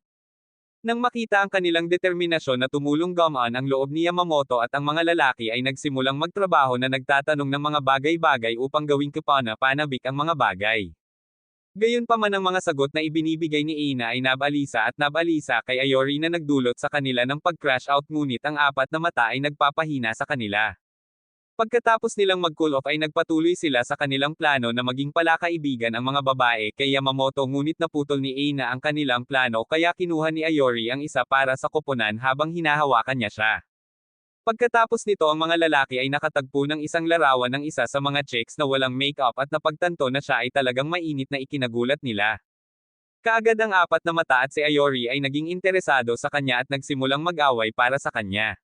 Nang makita ang kanilang determinasyon na tumulong gumaan ang loob ni Yamamoto at ang mga lalaki ay nagsimulang magtrabaho na nagtatanong ng mga bagay-bagay upang gawing panabik ang mga bagay. Gayunpaman ang mga sagot na ibinibigay ni Aina ay nabalisa at nabalisa kay Ayori na nagdulot sa kanila ng pag-crash out ngunit ang apat na mata ay nagpapahina sa kanila. Pagkatapos nilang mag-cool off ay nagpatuloy sila sa kanilang plano na maging palakaibigan ang mga babae kay Yamamoto ngunit naputol ni Aina ang kanilang plano kaya kinuha ni Ayori ang isa para sa koponan habang hinahawakan niya siya. Pagkatapos nito ang mga lalaki ay nakatagpo ng isang larawan ng isa sa mga chicks na walang makeup at napagtanto na siya ay talagang mainit na ikinagulat nila. Kaagad ang apat na mata at si Ayori ay naging interesado sa kanya at nagsimulang mag-away para sa kanya.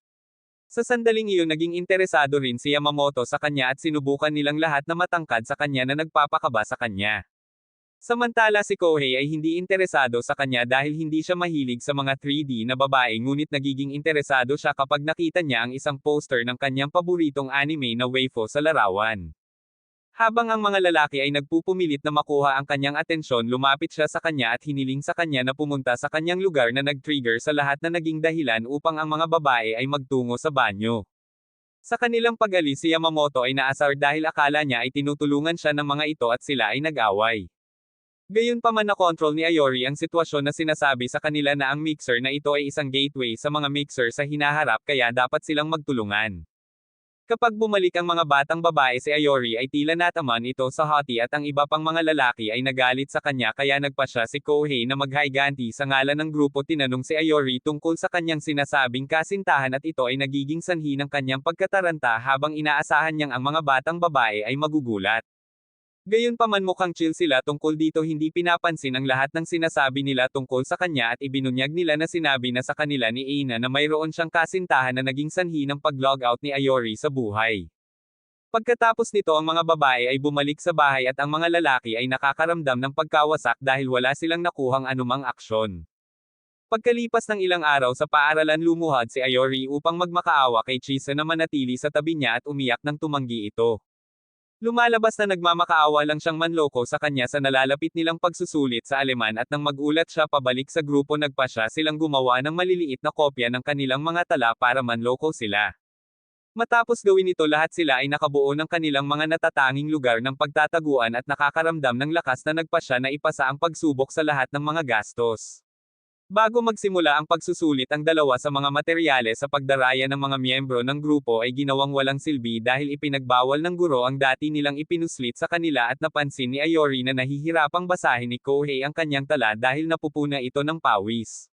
Sa sandaling iyon naging interesado rin si Yamamoto sa kanya at sinubukan nilang lahat na matangkad sa kanya na nagpapakaba sa kanya. Samantala si Kohei ay hindi interesado sa kanya dahil hindi siya mahilig sa mga 3D na babae ngunit nagiging interesado siya kapag nakita niya ang isang poster ng kanyang paboritong anime na waifu sa larawan. Habang ang mga lalaki ay nagpupumilit na makuha ang kanyang atensyon lumapit siya sa kanya at hiniling sa kanya na pumunta sa kanyang lugar na nag-trigger sa lahat na naging dahilan upang ang mga babae ay magtungo sa banyo. Sa kanilang pag-alis si Yamamoto ay naasar dahil akala niya ay tinutulungan siya ng mga ito at sila ay nag-away. Gayunpaman na-control ni Ayori ang sitwasyon na sinasabi sa kanila na ang mixer na ito ay isang gateway sa mga mixer sa hinaharap kaya dapat silang magtulungan. Kapag bumalik ang mga batang babae si Ayori ay tila nataman ito sa hoti at ang iba pang mga lalaki ay nagalit sa kanya kaya nagpasya si Kohei na maghiganti sa ngalan ng grupo tinanong si Ayori tungkol sa kanyang sinasabing kasintahan at ito ay nagiging sanhi ng kanyang pagkataranta habang inaasahan niyang ang mga batang babae ay magugulat. Gayunpaman mukhang chill sila tungkol dito hindi pinapansin ang lahat ng sinasabi nila tungkol sa kanya at ibinunyag nila na sinabi na sa kanila ni Aina na mayroon siyang kasintahan na naging sanhi ng pag-logout ni Ayori sa buhay. Pagkatapos nito ang mga babae ay bumalik sa bahay at ang mga lalaki ay nakakaramdam ng pagkawasak dahil wala silang nakuhang anumang aksyon. Pagkalipas ng ilang araw sa paaralan lumuhad si Ayori upang magmakaawa kay Chisa na manatili sa tabi niya at umiyak nang tumanggi ito. Lumalabas na nagmamakaawa lang siyang manloko sa kanya sa nalalapit nilang pagsusulit sa Aleman at nang magulat siya pabalik sa grupo nagpasya silang gumawa ng maliliit na kopya ng kanilang mga tala para manloko sila. Matapos gawin ito lahat sila ay nakabuo ng kanilang mga natatanging lugar ng pagtataguan at nakakaramdam ng lakas na nagpasya na ipasa ang pagsubok sa lahat ng mga gastos. Bago magsimula ang pagsusulit ang dalawa sa mga materyales sa pagdaraya ng mga miyembro ng grupo ay ginawang walang silbi dahil ipinagbawal ng guro ang dati nilang ipinuslit sa kanila at napansin ni Ayori na nahihirapang basahin ni Kohei ang kanyang tala dahil napupuna ito ng pawis.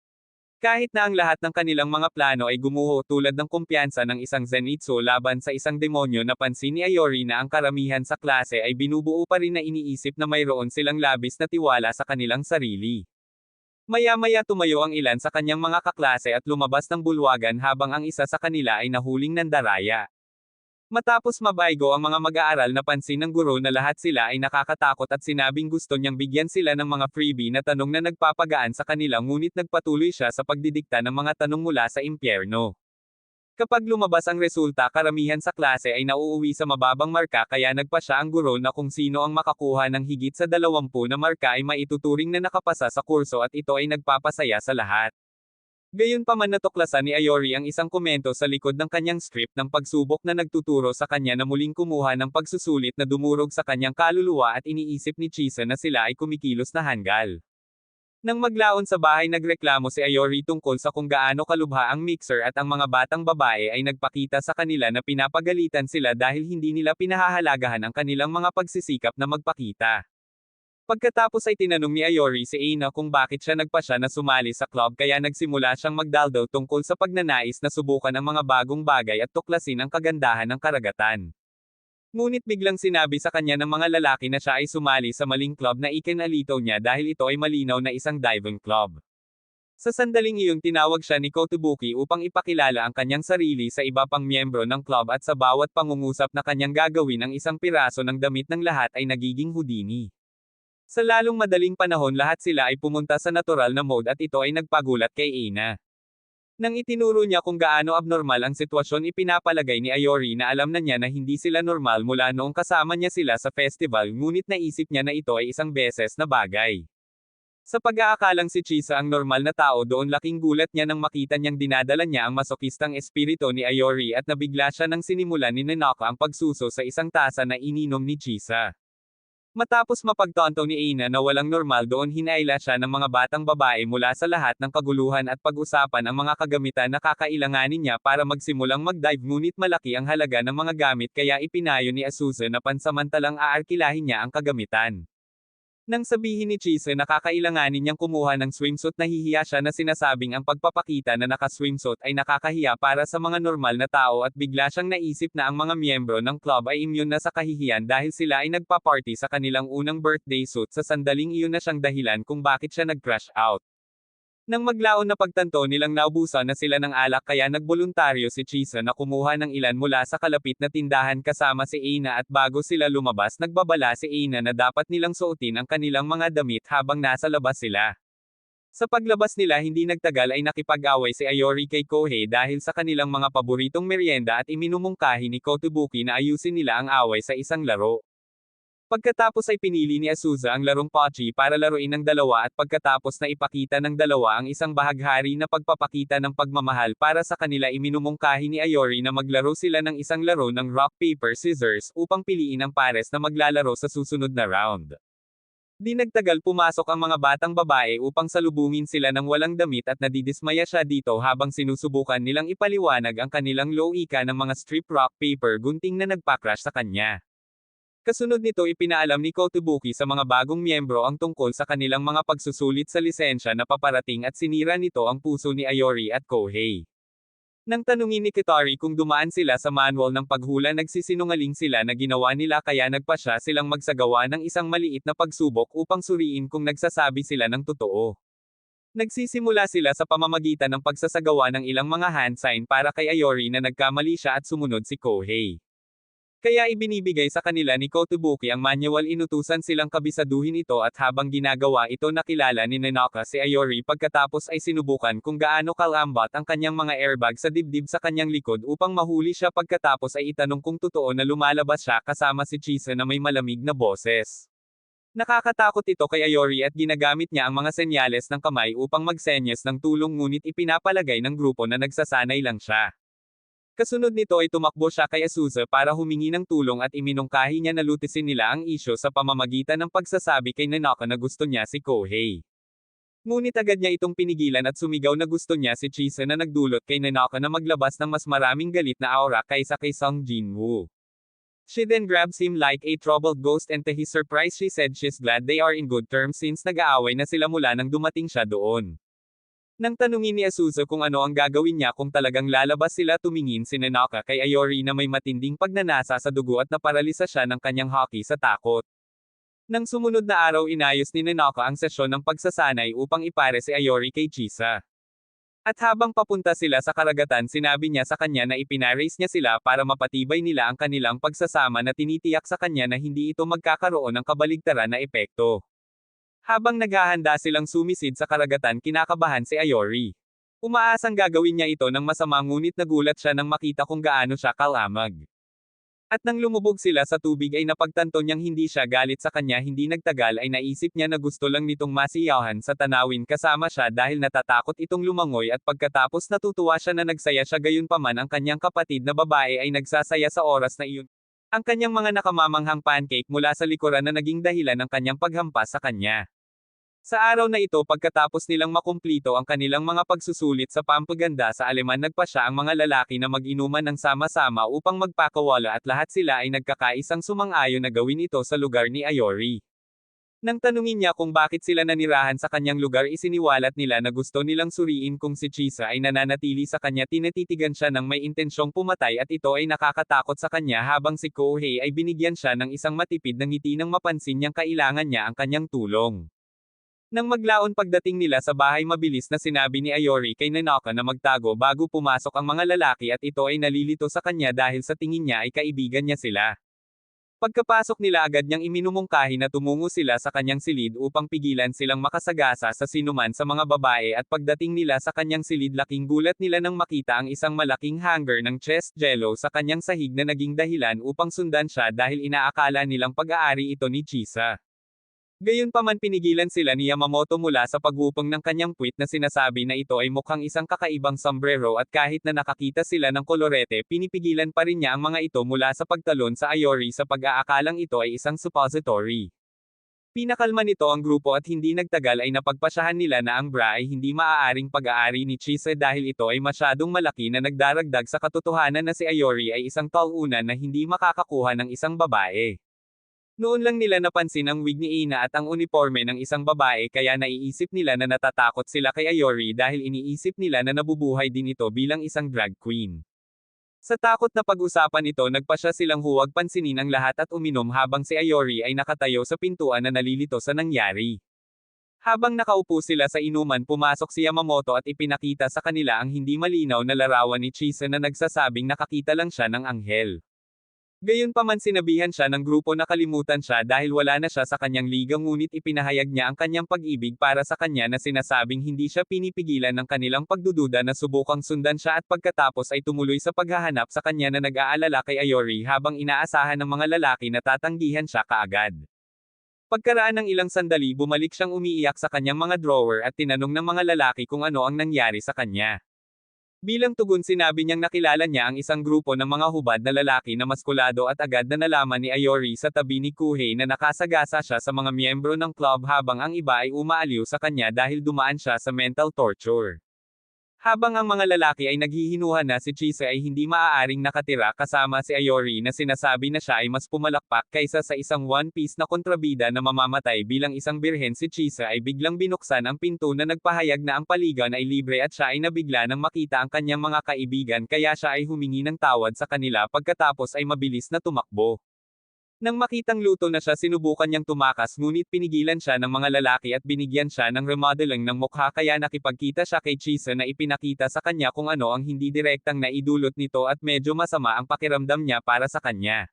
Kahit na ang lahat ng kanilang mga plano ay gumuho tulad ng kumpiyansa ng isang Zenitsu laban sa isang demonyo napansin ni Ayori na ang karamihan sa klase ay binubuo pa rin na iniisip na mayroon silang labis na tiwala sa kanilang sarili. Maya-maya tumayo ang ilan sa kanyang mga kaklase at lumabas ng bulwagan habang ang isa sa kanila ay nahuling nandaraya. Matapos mabaygo ang mga mag-aaral napansin ng guro na lahat sila ay nakakatakot at sinabing gusto niyang bigyan sila ng mga freebie na tanong na nagpapagaan sa kanila ngunit nagpatuloy siya sa pagdidikta ng mga tanong mula sa impyerno. Kapag lumabas ang resulta karamihan sa klase ay nauuwi sa mababang marka kaya nagpasya ang guro na kung sino ang makakuha ng higit sa 20 na marka ay maituturing na nakapasa sa kurso at ito ay nagpapasaya sa lahat. Gayunpaman natuklasan ni Ayori ang isang komento sa likod ng kanyang script ng pagsubok na nagtuturo sa kanya na muling kumuha ng pagsusulit na dumurog sa kanyang kaluluwa at iniisip ni Chisa na sila ay kumikilos na hanggal. Nang maglaon sa bahay nagreklamo si Ayori tungkol sa kung gaano kalubha ang mixer at ang mga batang babae ay nagpakita sa kanila na pinapagalitan sila dahil hindi nila pinahahalagahan ang kanilang mga pagsisikap na magpakita. Pagkatapos ay tinanong ni Ayori si Aina kung bakit siya nagpasya na sumali sa club kaya nagsimula siyang magdaldaw tungkol sa pagnanais na subukan ang mga bagong bagay at tuklasin ang kagandahan ng karagatan. Ngunit biglang sinabi sa kanya ng mga lalaki na siya ay sumali sa maling club na ikinalitaw niya dahil ito ay malinaw na isang diving club. Sa sandaling iyon tinawag siya ni Kotobuki upang ipakilala ang kanyang sarili sa iba pang miyembro ng club at sa bawat pangungusap na kanyang gagawin ang isang piraso ng damit ng lahat ay nagiging Houdini. Sa lalong madaling panahon lahat sila ay pumunta sa natural na mode at ito ay nagpagulat kay Aina. Nang itinuro niya kung gaano abnormal ang sitwasyon ipinapalagay ni Ayori na alam na niya na hindi sila normal mula noong kasama niya sila sa festival ngunit naisip niya na ito ay isang beses na bagay. Sa pag-aakalang si Chisa ang normal na tao doon laking gulat niya nang makita niyang dinadala niya ang masokistang espiritu ni Ayori at nabigla siya nang sinimulan ni Nanaka ang pagsuso sa isang tasa na ininom ni Chisa. Matapos mapagtanto ni Aina na walang normal doon hinayla siya ng mga batang babae mula sa lahat ng kaguluhan at pag-usapan ang mga kagamitan na kakailanganin niya para magsimulang mag-dive ngunit malaki ang halaga ng mga gamit kaya ipinayo ni Azusa na pansamantalang aarkilahin niya ang kagamitan. Nang sabihin ni Chise na kakailanganin niyang kumuha ng swimsuit nahihiya siya na sinasabing ang pagpapakita na naka-swimsuit ay nakakahiya para sa mga normal na tao at bigla siyang naisip na ang mga miyembro ng club ay immune na sa kahihiyan dahil sila ay nagpa-party sa kanilang unang birthday suit sa sandaling iyon na siyang dahilan kung bakit siya nag-crash out. Nang maglaon na pagtanto nilang naubusan na sila ng alak kaya nagboluntaryo si Chisa na kumuha ng ilan mula sa kalapit na tindahan kasama si Aina at bago sila lumabas nagbabala si Aina na dapat nilang suotin ang kanilang mga damit habang nasa labas sila. Sa paglabas nila hindi nagtagal ay nakipag-away si Ayori kay Kohei dahil sa kanilang mga paboritong merienda at iminumungkahi ni Kotobuki na ayusin nila ang away sa isang laro. Pagkatapos ay pinili ni Azusa ang larong Pochi para laruin ng dalawa at pagkatapos na ipakita ng dalawa ang isang bahaghari na pagpapakita ng pagmamahal para sa kanila iminumungkahi ni Ayori na maglaro sila ng isang laro ng rock paper scissors upang piliin ang pares na maglalaro sa susunod na round. Di nagtagal pumasok ang mga batang babae upang salubungin sila ng walang damit at nadidismaya siya dito habang sinusubukan nilang ipaliwanag ang kanilang loika ng mga strip rock paper gunting na nagpa-crash sa kanya. Kasunod nito ipinaalam ni Kotobuki sa mga bagong miyembro ang tungkol sa kanilang mga pagsusulit sa lisensya na paparating at sinira nito ang puso ni Ayori at Kohei. Nang tanungin ni Kitari kung dumaan sila sa manual ng paghula nagsisinungaling sila na ginawa nila kaya nagpasya silang magsagawa ng isang maliit na pagsubok upang suriin kung nagsasabi sila ng totoo. Nagsisimula sila sa pamamagitan ng pagsasagawa ng ilang mga hand sign para kay Ayori na nagkamali siya at sumunod si Kohei. Kaya ibinibigay sa kanila ni Kotobuki ang manual, inutusan silang kabisaduhin ito at habang ginagawa ito nakilala ni Nanaka si Ayori pagkatapos ay sinubukan kung gaano kalambot ang kanyang mga airbag sa dibdib sa kanyang likod upang mahuli siya pagkatapos ay itanong kung totoo na lumalabas siya kasama si Chisa na may malamig na boses. Nakakatakot ito kay Ayori at ginagamit niya ang mga senyales ng kamay upang magsenyas ng tulong ngunit ipinapalagay ng grupo na nagsasanay lang siya. Kasunod nito ay tumakbo siya kay Azusa para humingi ng tulong at iminungkahi niya na lutisin nila ang isyo sa pamamagitan ng pagsasabi kay Nanaka na gusto niya si Kohei. Ngunit agad niya itong pinigilan at sumigaw na gusto niya si Chisa na nagdulot kay Nanaka na maglabas ng mas maraming galit na aura kaysa kay Sung Jinwoo. She then grabs him like a troubled ghost and to his surprise she said she's glad they are in good terms since nag-aaway na sila mula nang dumating siya doon. Nang tanungin ni Azusa kung ano ang gagawin niya kung talagang lalabas sila, tumingin si Nanaka kay Ayori na may matinding pagnanasa sa dugo at naparalisa siya ng kanyang haki sa takot. Nang sumunod na araw inayos ni Nanaka ang sesyon ng pagsasanay upang ipare si Ayori kay Chisa. At habang papunta sila sa karagatan sinabi niya sa kanya na ipinarace niya sila para mapatibay nila ang kanilang pagsasama na tinitiyak sa kanya na hindi ito magkakaroon ng kabaligtaran na epekto. Habang naghahanda silang sumisid sa karagatan kinakabahan si Ayori. Umaasang gagawin niya ito ng masama ngunit nagulat siya nang makita kung gaano siya kalamag. At nang lumubog sila sa tubig ay napagtanto niyang hindi siya galit sa kanya, hindi nagtagal ay naisip niya na gusto lang nitong masiyahan sa tanawin kasama siya dahil natatakot itong lumangoy at pagkatapos natutuwa siya na nagsaya siya, gayunpaman ang kanyang kapatid na babae ay nagsasaya sa oras na iyon. Ang kanyang mga nakamamanghang pancake mula sa likuran na naging dahilan ng kanyang paghampas sa kanya. Sa araw na ito pagkatapos nilang makumplito ang kanilang mga pagsusulit sa pampaganda sa Aleman, nagpasya ang mga lalaki na mag-inuman ng sama-sama upang magpakawala at lahat sila ay nagkakaisang sumang-ayon na gawin ito sa lugar ni Ayori. Nang tanungin niya kung bakit sila nanirahan sa kanyang lugar, isiniwalat nila na gusto nilang suriin kung si Chisa ay nananatili sa kanya. Tinatitigan siya ng may intensyong pumatay at ito ay nakakatakot sa kanya habang si Kohei ay binigyan siya ng isang matipid na ngiti nang mapansin niyang kailangan niya ang kanyang tulong. Nang maglaon pagdating nila sa bahay, mabilis na sinabi ni Ayori kay Nanaka na magtago bago pumasok ang mga lalaki at ito ay nalilito sa kanya dahil sa tingin niya ay kaibigan niya sila. Pagkapasok nila agad niyang iminumungkahi na tumungo sila sa kanyang silid upang pigilan silang makasagasa sa sinuman sa mga babae at pagdating nila sa kanyang silid laking gulat nila nang makita ang isang malaking hanger ng chest jello sa kanyang sahig na naging dahilan upang sundan siya dahil inaakala nilang pag-aari ito ni Chisa. Gayunpaman pinigilan sila ni Yamamoto mula sa pagwupong ng kanyang puwit na sinasabi na ito ay mukhang isang kakaibang sombrero at kahit na nakakita sila ng kolorete pinipigilan pa rin niya ang mga ito mula sa pagtalon sa Ayori sa pag-aakalang ito ay isang suppository. Pinakalma nito ang grupo at hindi nagtagal ay napagpasyahan nila na ang bra ay hindi maaaring pag-aari ni Chisa dahil ito ay masyadong malaki na nagdaragdag sa katotohanan na si Ayori ay isang talunan na hindi makakakuha ng isang babae. Noon lang nila napansin ang wig ni Ina at ang uniforme ng isang babae kaya naiisip nila na natatakot sila kay Ayori dahil iniisip nila na nabubuhay din ito bilang isang drag queen. Sa takot na pag-usapan ito nagpasya silang huwag pansinin ang lahat at uminom habang si Ayori ay nakatayo sa pintuan na nalilito sa nangyari. Habang nakaupo sila sa inuman pumasok si Yamamoto at ipinakita sa kanila ang hindi malinaw na larawan ni Chisa na nagsasabing nakakita lang siya ng anghel. Gayunpaman sinabihan siya ng grupo na kalimutan siya dahil wala na siya sa kanyang liga ngunit ipinahayag niya ang kanyang pag-ibig para sa kanya na sinasabing hindi siya pinipigilan ng kanilang pagdududa na subukang sundan siya at pagkatapos ay tumuloy sa paghahanap sa kanya na nag-aalala kay Ayori habang inaasahan ng mga lalaki na tatanggihan siya kaagad. Pagkaraan ng ilang sandali bumalik siyang umiiyak sa kanyang mga drawer at tinanong ng mga lalaki kung ano ang nangyari sa kanya. Bilang tugon sinabi niyang nakilala niya ang isang grupo ng mga hubad na lalaki na maskulado at agad na nalaman ni Ayori sa tabi ni Kohei na nakasagasa siya sa mga miyembro ng club habang ang iba ay umaaliw sa kanya dahil dumaan siya sa mental torture. Habang ang mga lalaki ay naghihinuhan na si Chisa ay hindi maaaring nakatira kasama si Ayori na sinasabi na siya ay mas pumalakpak kaysa sa isang one-piece na kontrabida na mamamatay bilang isang birhen, si Chisa ay biglang binuksan ang pinto na nagpahayag na ang paligan ay libre at siya ay nabigla nang makita ang kanyang mga kaibigan kaya siya ay humingi ng tawad sa kanila pagkatapos ay mabilis na tumakbo. Nang makitang luto na siya sinubukan niyang tumakas ngunit pinigilan siya ng mga lalaki at binigyan siya ng remodeling ng mukha kaya nakipagkita siya kay Chisa na ipinakita sa kanya kung ano ang hindi direktang naidulot nito at medyo masama ang pakiramdam niya para sa kanya.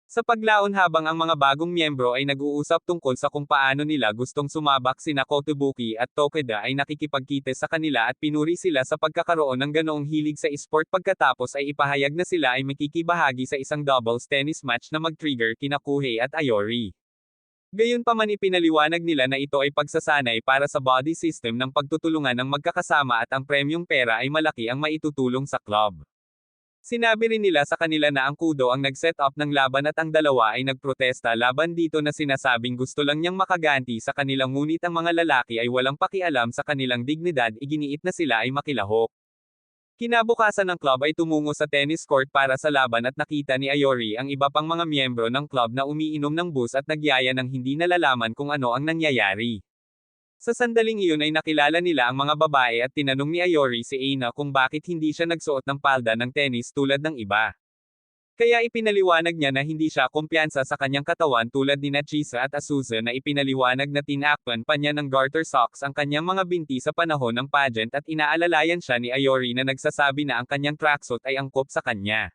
Sa paglaon habang ang mga bagong miyembro ay nag-uusap tungkol sa kung paano nila gustong sumabak sina Kotobuki at Tokeda ay nakikipagkita sa kanila at pinuri sila sa pagkakaroon ng ganoong hilig sa esport pagkatapos ay ipahayag na sila ay makikibahagi sa isang doubles tennis match na mag-trigger kina Kohei at Ayori. Gayunpaman ipinaliwanag nila na ito ay pagsasanay para sa body system ng pagtutulungan ng magkakasama at ang premyong pera ay malaki ang maitutulong sa club. Sinabi rin nila sa kanila na ang Kudo ang nag-set up ng laban at ang dalawa ay nagprotesta laban dito na sinasabing gusto lang niyang makaganti sa kanilang ngunit ang mga lalaki ay walang pakialam sa kanilang dignidad iginiit na sila ay makilahok. Kinabukasan ng club ay tumungo sa tennis court para sa laban at nakita ni Ayori ang iba pang mga miyembro ng club na umiinom ng booze at nagyaya ng hindi nalalaman kung ano ang nangyayari. Sa sandaling iyon ay nakilala nila ang mga babae at tinanong ni Ayori si Aina kung bakit hindi siya nagsuot ng palda ng tennis tulad ng iba. Kaya ipinaliwanag niya na hindi siya kumpiyansa sa kanyang katawan tulad ni Chisa at Azusa na ipinaliwanag na tinakpan pa niya ng garter socks ang kanyang mga binti sa panahon ng pageant at inaalalayan siya ni Ayori na nagsasabi na ang kanyang tracksuit ay angkop sa kanya.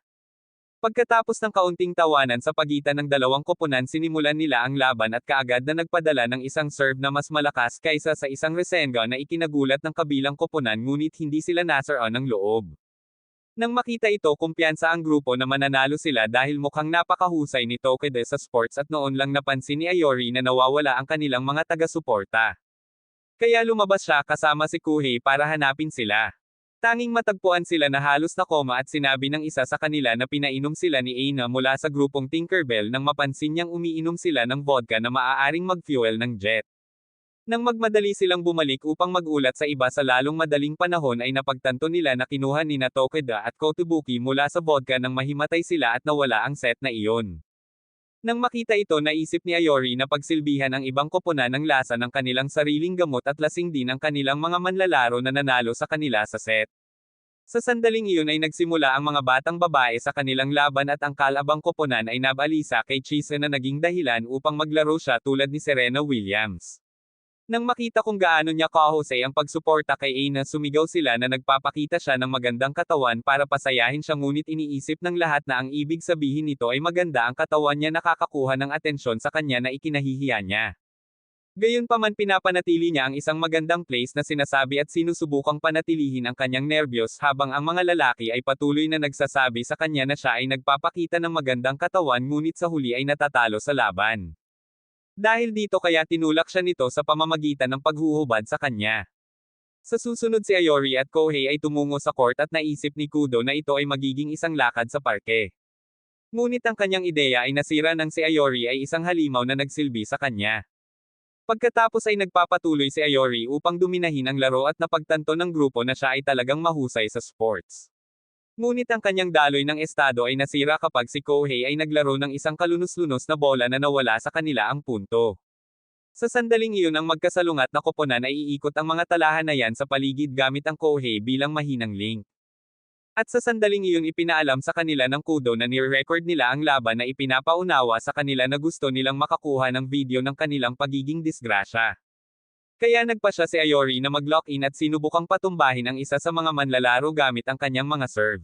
Pagkatapos ng kaunting tawanan sa pagitan ng dalawang koponan sinimulan nila ang laban at kaagad na nagpadala ng isang serve na mas malakas kaysa sa isang resenga na ikinagulat ng kabilang koponan ngunit hindi sila nasaran ng loob. Nang makita ito kumpiyansa ang grupo na mananalo sila dahil mukhang napakahusay ni Tokeda sa sports at noon lang napansin ni Ayori na nawawala ang kanilang mga taga-suporta. Kaya lumabas siya kasama si Kohei para hanapin sila. Tanging matagpuan sila na halos nakoma at sinabi ng isa sa kanila na pinainom sila ni Aina mula sa grupong Tinkerbell nang mapansin niyang umiinom sila ng vodka na maaaring mag-fuel ng jet. Nang magmadali silang bumalik upang magulat sa iba sa lalong madaling panahon ay napagtanto nila na kinuha ni Tokeda at Kotobuki mula sa vodka nang mahimatay sila at nawala ang set na iyon. Nang makita ito naisip ni Ayori na pagsilbihan ang ibang koponan ng lasa ng kanilang sariling gamot at lasing din ang kanilang mga manlalaro na nanalo sa kanila sa set. Sa sandaling iyon ay nagsimula ang mga batang babae sa kanilang laban at ang kalabang koponan ay nabalisa kay Chisa na naging dahilan upang maglaro siya tulad ni Serena Williams. Nang makita kung gaano niya kahusay ang pagsuporta kay Aina sumigaw sila na nagpapakita siya ng magandang katawan para pasayahin siya ngunit iniisip ng lahat na ang ibig sabihin nito ay maganda ang katawan niya nakakakuha ng atensyon sa kanya na ikinahihiya niya. Gayunpaman pinapanatili niya ang isang magandang place na sinasabi at sinusubukang panatilihin ang kanyang nerbiyos habang ang mga lalaki ay patuloy na nagsasabi sa kanya na siya ay nagpapakita ng magandang katawan ngunit sa huli ay natatalo sa laban. Dahil dito kaya tinulak siya nito sa pamamagitan ng paghuhubad sa kanya. Sa susunod si Ayori at Kohei ay tumungo sa court at naisip ni Kudo na ito ay magiging isang lakad sa parke. Ngunit ang kanyang ideya ay nasira nang si Ayori ay isang halimaw na nagsilbi sa kanya. Pagkatapos ay nagpapatuloy si Ayori upang duminahin ang laro at napagtanto ng grupo na siya ay talagang mahusay sa sports. Ngunit ang kanyang daloy ng estado ay nasira kapag si Kohei ay naglaro ng isang kalunos-lunos na bola na nawala sa kanila ang punto. Sa sandaling iyon ang magkasalungat na koponan ay iikot ang mga talahanayan sa paligid gamit ang Kohei bilang mahinang link. At sa sandaling iyon ipinaalam sa kanila ng Kudo na nire-record nila ang laban na ipinapaunawa sa kanila na gusto nilang makakuha ng video ng kanilang pagiging disgrasya. Kaya nagpa siya si Ayori na mag-lock-in at sinubukang patumbahin ang isa sa mga manlalaro gamit ang kanyang mga serve.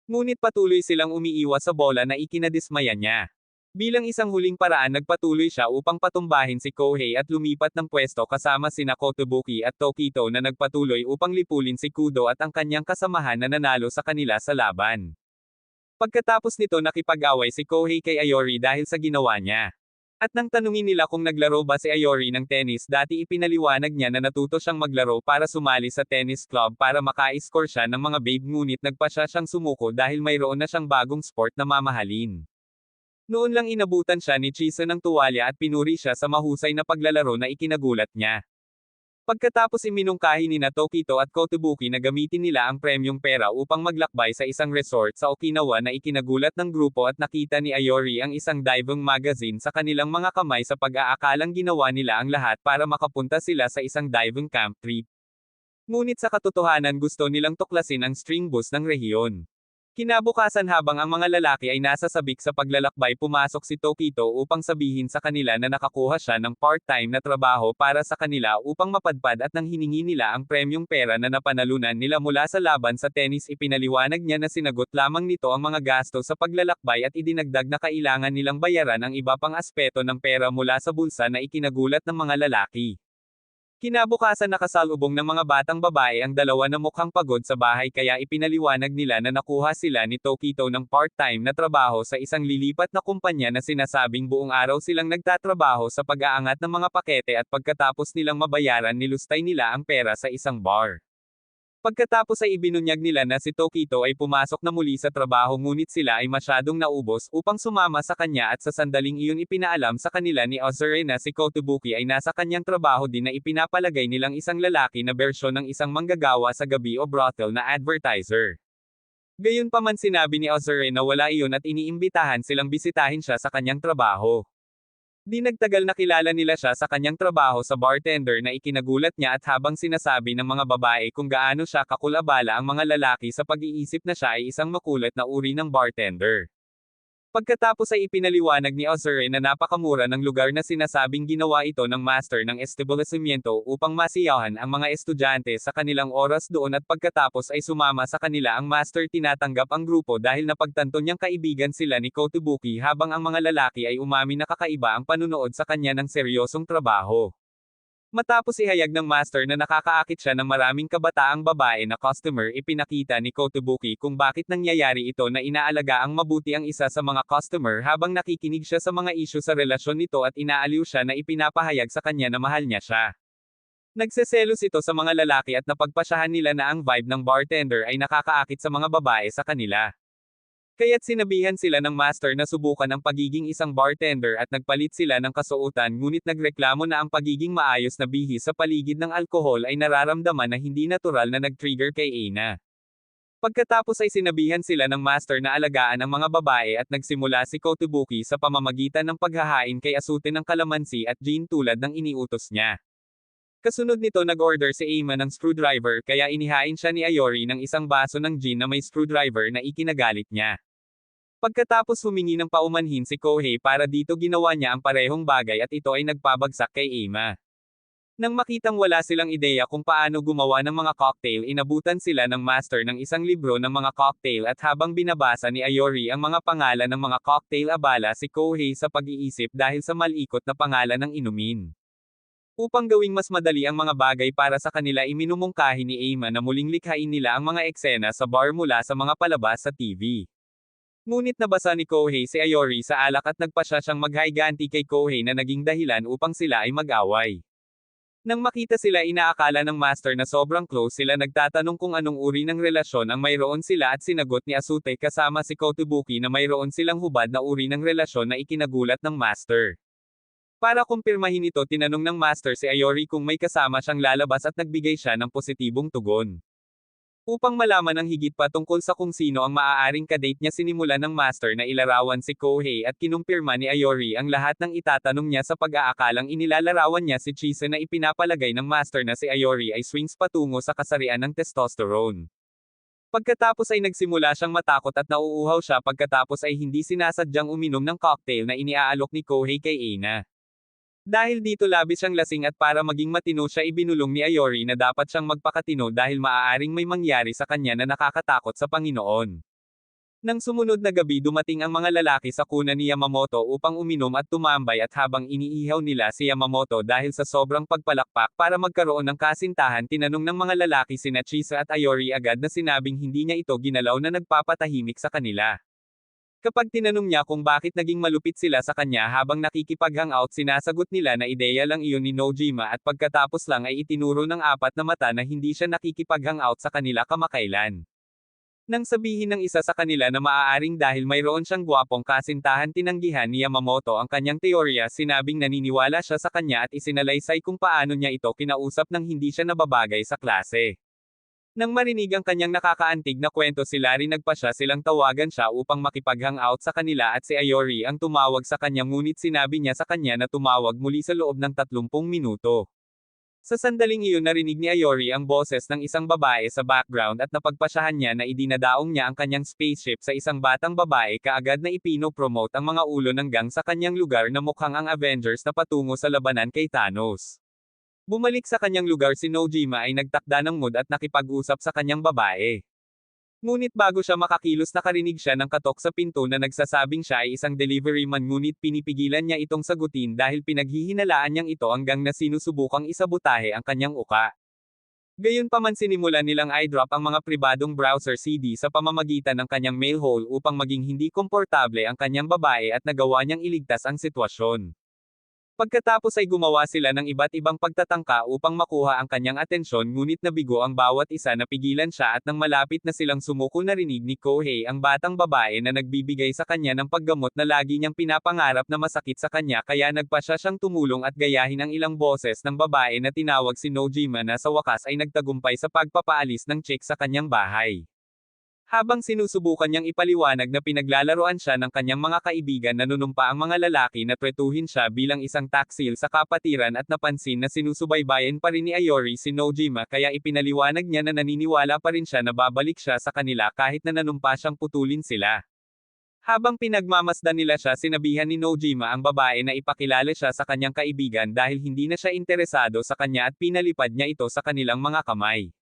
Ngunit patuloy silang umiiwas sa bola na ikinadismaya niya. Bilang isang huling paraan nagpatuloy siya upang patumbahin si Kohei at lumipat ng pwesto kasama sina Kotobuki at Tokito na nagpatuloy upang lipulin si Kudo at ang kanyang kasamahan na nanalo sa kanila sa laban. Pagkatapos nito nakipag-away si Kohei kay Ayori dahil sa ginawa niya. At nang tanungin nila kung naglaro ba si Ayori ng tennis dati ipinaliwanag niya na natuto siyang maglaro para sumali sa tennis club para maka-score siya ng mga babe ngunit nagpa siya siyang sumuko dahil mayroon na siyang bagong sport na mamahalin. Noon lang inabutan siya ni Chisa ng tuwalya at pinuri siya sa mahusay na paglalaro na ikinagulat niya. Pagkatapos iminungkahi ni Tokito at Kotobuki na gamitin nila ang premyong pera upang maglakbay sa isang resort sa Okinawa na ikinagulat ng grupo at nakita ni Ayori ang isang diving magazine sa kanilang mga kamay sa pag-aakalang ginawa nila ang lahat para makapunta sila sa isang diving camp trip. Ngunit sa katotohanan gusto nilang tuklasin ang string bus ng rehiyon. Kinabukasan habang ang mga lalaki ay nasa sabik sa paglalakbay pumasok si Tokito upang sabihin sa kanila na nakakuha siya ng part-time na trabaho para sa kanila upang mapadpad at nang hiningi nila ang premyong pera na napanalunan nila mula sa laban sa tennis ipinaliwanag niya na sinagot lamang nito ang mga gasto sa paglalakbay at idinagdag na kailangan nilang bayaran ang iba pang aspeto ng pera mula sa bulsa na ikinagulat ng mga lalaki. Kinabukasan nakasalubong ng mga batang babae ang dalawa na mukhang pagod sa bahay kaya ipinaliwanag nila na nakuha sila ni Tokito ng part-time na trabaho sa isang lilipat na kumpanya na sinasabing buong araw silang nagtatrabaho sa pag-aangat ng mga pakete at pagkatapos nilang mabayaran nilustay nila ang pera sa isang bar. Pagkatapos ay ibinunyag nila na si Tokito ay pumasok na muli sa trabaho ngunit sila ay masyadong naubos upang sumama sa kanya at sa sandaling iyon ipinaalam sa kanila ni Ozure na si Kotobuki ay nasa kanyang trabaho din na ipinapalagay nilang isang lalaki na bersyon ng isang manggagawa sa gabi o brothel na advertiser. Gayunpaman sinabi ni Ozure na wala iyon at iniimbitahan silang bisitahin siya sa kanyang trabaho. Di nagtagal nakilala nila siya sa kanyang trabaho sa bartender na ikinagulat niya at habang sinasabi ng mga babae kung gaano siya kakulabala ang mga lalaki sa pag-iisip na siya ay isang makulit na uri ng bartender. Pagkatapos ay ipinaliwanag ni Ozure na napakamura ng lugar na sinasabing ginawa ito ng master ng establishmento upang masiyahan ang mga estudyante sa kanilang oras doon at pagkatapos ay sumama sa kanila ang master tinatanggap ang grupo dahil napagtanto niyang kaibigan sila ni Kotobuki habang ang mga lalaki ay umamin na kakaiba ang panunood sa kanya ng seryosong trabaho. Matapos ihayag ng master na nakakaakit siya ng maraming kabataang babae na customer ipinakita ni Kotobuki kung bakit nangyayari ito na inaalaga ang mabuti ang isa sa mga customer habang nakikinig siya sa mga isyu sa relasyon nito at inaaliw siya na ipinapahayag sa kanya na mahal niya siya. Nagseselos ito sa mga lalaki at napagpasyahan nila na ang vibe ng bartender ay nakakaakit sa mga babae sa kanila. Kaya't sinabihan sila ng master na subukan ang pagiging isang bartender at nagpalit sila ng kasuotan ngunit nagreklamo na ang pagiging maayos na bihis sa paligid ng alkohol ay nararamdaman na hindi natural na nag-trigger kay Aina. Pagkatapos ay sinabihan sila ng master na alagaan ang mga babae at nagsimula si Kotobuki sa pamamagitan ng paghahain kay Asute ng kalamansi at gin tulad ng iniutos niya. Kasunod nito nag-order si Aima ng screwdriver kaya inihain siya ni Ayori ng isang baso ng gin na may screwdriver na ikinagalit niya. Pagkatapos humingi ng paumanhin si Kohei para dito ginawa niya ang parehong bagay at ito ay nagpabagsak kay Aima. Nang makitang wala silang ideya kung paano gumawa ng mga cocktail inabutan sila ng master ng isang libro ng mga cocktail at habang binabasa ni Ayori ang mga pangalan ng mga cocktail abala si Kohei sa pag-iisip dahil sa malikot na pangalan ng inumin. Upang gawing mas madali ang mga bagay para sa kanila iminumungkahi ni Aima na muling likhain nila ang mga eksena sa bar mula sa mga palabas sa TV. Ngunit nabasa ni Kohei si Ayori sa alak at nagpasya siyang maghayganti kay Kohei na naging dahilan upang sila ay mag-away. Nang makita sila inaakala ng master na sobrang close sila nagtatanong kung anong uri ng relasyon ang mayroon sila at sinagot ni Asute kasama si Kotobuki na mayroon silang hubad na uri ng relasyon na ikinagulat ng master. Para kumpirmahin ito tinanong ng master si Ayori kung may kasama siyang lalabas at nagbigay siya ng positibong tugon. Upang malaman ang higit pa tungkol sa kung sino ang maaaring kadate niya sinimulan ng master na ilarawan si Kohei at kinumpirma ni Ayori ang lahat ng itatanong niya sa pag-aakalang inilalarawan niya si Chise na ipinapalagay ng master na si Ayori ay swings patungo sa kasarian ng testosterone. Pagkatapos ay nagsimula siyang matakot at nauuhaw siya pagkatapos ay hindi sinasadyang uminom ng cocktail na iniaalok ni Kohei kay Aina. Dahil dito labis siyang lasing at para maging matino siya ibinulong ni Ayori na dapat siyang magpakatino dahil maaaring may mangyari sa kanya na nakakatakot sa Panginoon. Nang sumunod na gabi dumating ang mga lalaki sa kuna ni Yamamoto upang uminom at tumambay at habang iniihaw nila si Yamamoto dahil sa sobrang pagpalakpak para magkaroon ng kasintahan tinanong ng mga lalaki sina Chisa at Ayori agad na sinabing hindi niya ito ginalaw na nagpapatahimik sa kanila. Kapag tinanong niya kung bakit naging malupit sila sa kanya habang nakikipag-hangout sinasagot nila na ideya lang iyon ni Nojima at pagkatapos lang ay itinuro ng apat na mata na hindi siya nakikipag-hangout sa kanila kamakailan. Nang sabihin ng isa sa kanila na maaaring dahil mayroon siyang gwapong kasintahan tinanggihan ni Yamamoto ang kanyang teorya sinabing naniniwala siya sa kanya at isinalaysay kung paano niya ito kinausap nang hindi siya nababagay sa klase. Nang marinig ang kanyang nakakaantig na kwento sila rin nagpasya silang tawagan siya upang makipag-hangout sa kanila at si Ayori ang tumawag sa kanya ngunit sinabi niya sa kanya na tumawag muli sa loob ng 30 minuto. Sa sandaling iyon narinig ni Ayori ang boses ng isang babae sa background at napagpasyahan niya na idinadaong niya ang kanyang spaceship sa isang batang babae kaagad na ipino-promote ang mga ulo ng gang sa kanyang lugar na mukhang ang Avengers na patungo sa labanan kay Thanos. Bumalik sa kanyang lugar si Nojima ay nagtakda ng mood at nakipag-usap sa kanyang babae. Ngunit bago siya makakilos nakarinig siya ng katok sa pinto na nagsasabing siya ay isang delivery man ngunit pinipigilan niya itong sagutin dahil pinaghihinalaan niyang ito hanggang na sinusubukang isabotahe ang kanyang uka. Gayunpaman sinimulan nilang i-drop ang mga pribadong browser CD sa pamamagitan ng kanyang mail hole upang maging hindi komportable ang kanyang babae at nagawa niyang iligtas ang sitwasyon. Pagkatapos ay gumawa sila ng iba't ibang pagtatangka upang makuha ang kanyang atensyon ngunit nabigo ang bawat isa na pigilan siya at nang malapit na silang sumuko narinig ni Kohei ang batang babae na nagbibigay sa kanya ng paggamot na lagi niyang pinapangarap na masakit sa kanya kaya nagpa siya siyang tumulong at gayahin ang ilang boses ng babae na tinawag si Nojima na sa wakas ay nagtagumpay sa pagpapaalis ng chick sa kanyang bahay. Habang sinusubukan niyang ipaliwanag na pinaglalaroan siya ng kanyang mga kaibigan nanunumpa ang mga lalaki na tretuhin siya bilang isang taksil sa kapatiran at napansin na sinusubaybayan pa rin ni Ayori si Nojima kaya ipinaliwanag niya na naniniwala pa rin siya na babalik siya sa kanila kahit na nanumpa siyang putulin sila. Habang pinagmamasdan nila siya sinabihan ni Nojima ang babae na ipakilala siya sa kanyang kaibigan dahil hindi na siya interesado sa kanya at pinalipad niya ito sa kanilang mga kamay.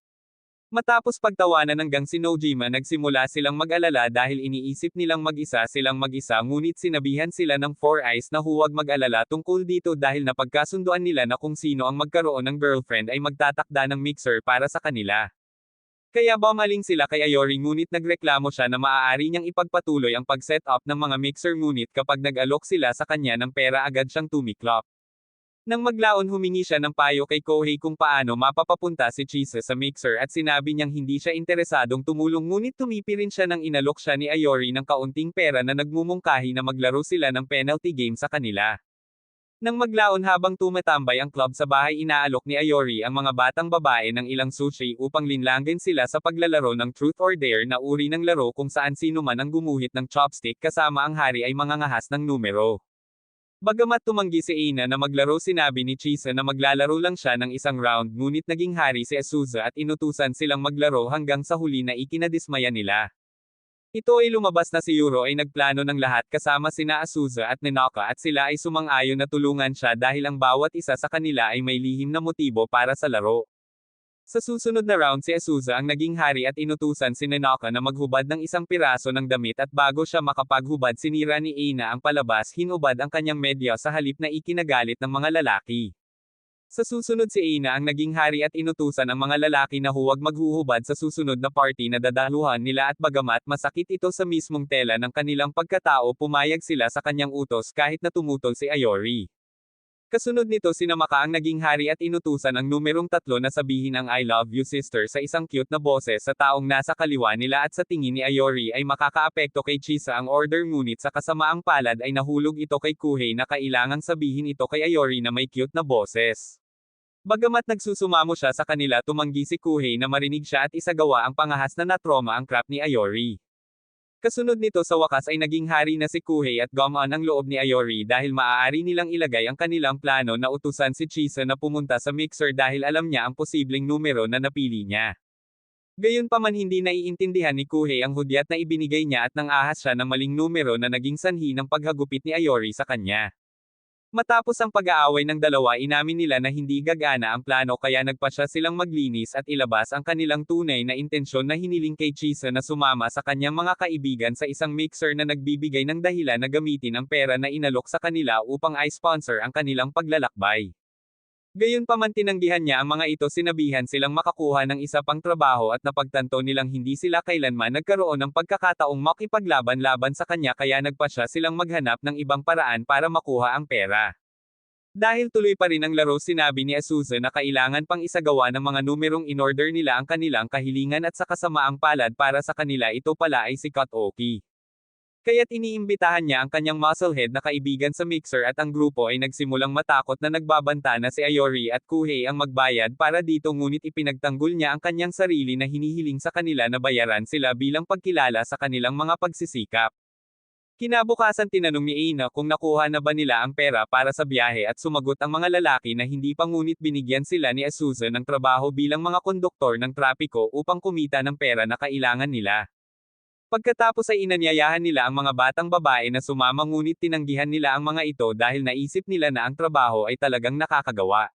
Matapos pagtawanan ng gang si Nojima nagsimula silang mag-alala dahil iniisip nilang mag-isa silang mag-isa ngunit sinabihan sila ng Four Eyes na huwag mag-alala tungkol dito dahil napagkasunduan nila na kung sino ang magkaroon ng girlfriend ay magtatakda ng mixer para sa kanila. Kaya bumaling sila kay Ayori ngunit nagreklamo siya na maaari niyang ipagpatuloy ang pag-set up ng mga mixer ngunit kapag nag-alok sila sa kanya ng pera agad siyang tumiklop. Nang maglaon humingi siya ng payo kay Kohei kung paano mapapapunta si Chisa sa mixer at sinabi niyang hindi siya interesadong tumulong ngunit tumipi rin siya nang inalok siya ni Ayori ng kaunting pera na nagmumungkahi na maglaro sila ng penalty game sa kanila. Nang maglaon habang tumatambay ang club sa bahay inaalok ni Ayori ang mga batang babae ng ilang sushi upang linlangin sila sa paglalaro ng Truth or Dare na uri ng laro kung saan sino man ang gumuhit ng chopstick kasama ang hari ay mangangahas ng numero. Bagamat tumanggi si Aina na maglaro sinabi ni Chisa na maglalaro lang siya ng isang round ngunit naging hari si Azusa at inutusan silang maglaro hanggang sa huli na ikinadismaya nila. Ito ay lumabas na si Yuro ay nagplano ng lahat kasama sina Azusa at Ninaka at sila ay sumang-ayon na tulungan siya dahil ang bawat isa sa kanila ay may lihim na motibo para sa laro. Sa susunod na round si Azusa ang naging hari at inutusan si Ninaka na maghubad ng isang piraso ng damit at bago siya makapaghubad sinira ni Aina ang palabas hinubad ang kanyang medya sa halip na ikinagalit ng mga lalaki. Sa susunod si Aina ang naging hari at inutusan ang mga lalaki na huwag maghuhubad sa susunod na party na dadaluhan nila at bagamat masakit ito sa mismong tela ng kanilang pagkatao pumayag sila sa kanyang utos kahit na tumutol si Ayori. Kasunod nito si Namaka ang naging hari at inutusan ang numerong 3 na sabihin ang I love you sister sa isang cute na boses sa taong nasa kaliwa nila at sa tingin ni Ayori ay makakaapekto kay Chisa ang order ngunit sa kasamaang palad ay nahulog ito kay Kohei na kailangang sabihin ito kay Ayori na may cute na boses. Bagamat nagsusumamo siya sa kanila tumanggi si Kohei na marinig siya at isagawa ang pangahas na natroma ang crap ni Ayori. Kasunod nito sa wakas ay naging hari na si Kohei at gumaan ang loob ni Ayori dahil maaari nilang ilagay ang kanilang plano na utusan si Chisa na pumunta sa mixer dahil alam niya ang posibleng numero na napili niya. Gayunpaman hindi naiintindihan ni Kohei ang hudyat na ibinigay niya at nang ahas siya ng maling numero na naging sanhi ng paghagupit ni Ayori sa kanya. Matapos ang pag-aaway ng dalawa inamin nila na hindi gagana ang plano kaya nagpasya silang maglinis at ilabas ang kanilang tunay na intensyon na hiniling kay Chisa na sumama sa kanyang mga kaibigan sa isang mixer na nagbibigay ng dahilan na gamitin ang pera na inalok sa kanila upang i-sponsor ang kanilang paglalakbay. Gayunpaman tinanggihan niya ang mga ito sinabihan silang makakuha ng isa pang trabaho at napagtanto nilang hindi sila kailanman nagkaroon ng pagkakataong makipaglaban-laban sa kanya kaya nagpasya silang maghanap ng ibang paraan para makuha ang pera. Dahil tuloy pa rin ang laro sinabi ni Azusa na kailangan pang isagawa ng mga numerong in-order nila ang kanilang kahilingan at sa kasamaang palad para sa kanila ito pala ay si Kotoki. Kaya't iniimbitahan niya ang kanyang musclehead na kaibigan sa mixer at ang grupo ay nagsimulang matakot na nagbabanta na si Ayori at Kohei ang magbayad para dito ngunit ipinagtanggol niya ang kanyang sarili na hinihiling sa kanila na bayaran sila bilang pagkilala sa kanilang mga pagsisikap. Kinabukasan tinanong ni Aina kung nakuha na ba nila ang pera para sa biyahe at sumagot ang mga lalaki na hindi pa, ngunit binigyan sila ni Azusa ng trabaho bilang mga konduktor ng trapiko upang kumita ng pera na kailangan nila. Pagkatapos ay inanyayahan nila ang mga batang babae na sumama, ngunit tinanggihan nila ang mga ito dahil naisip nila na ang trabaho ay talagang nakakagawa.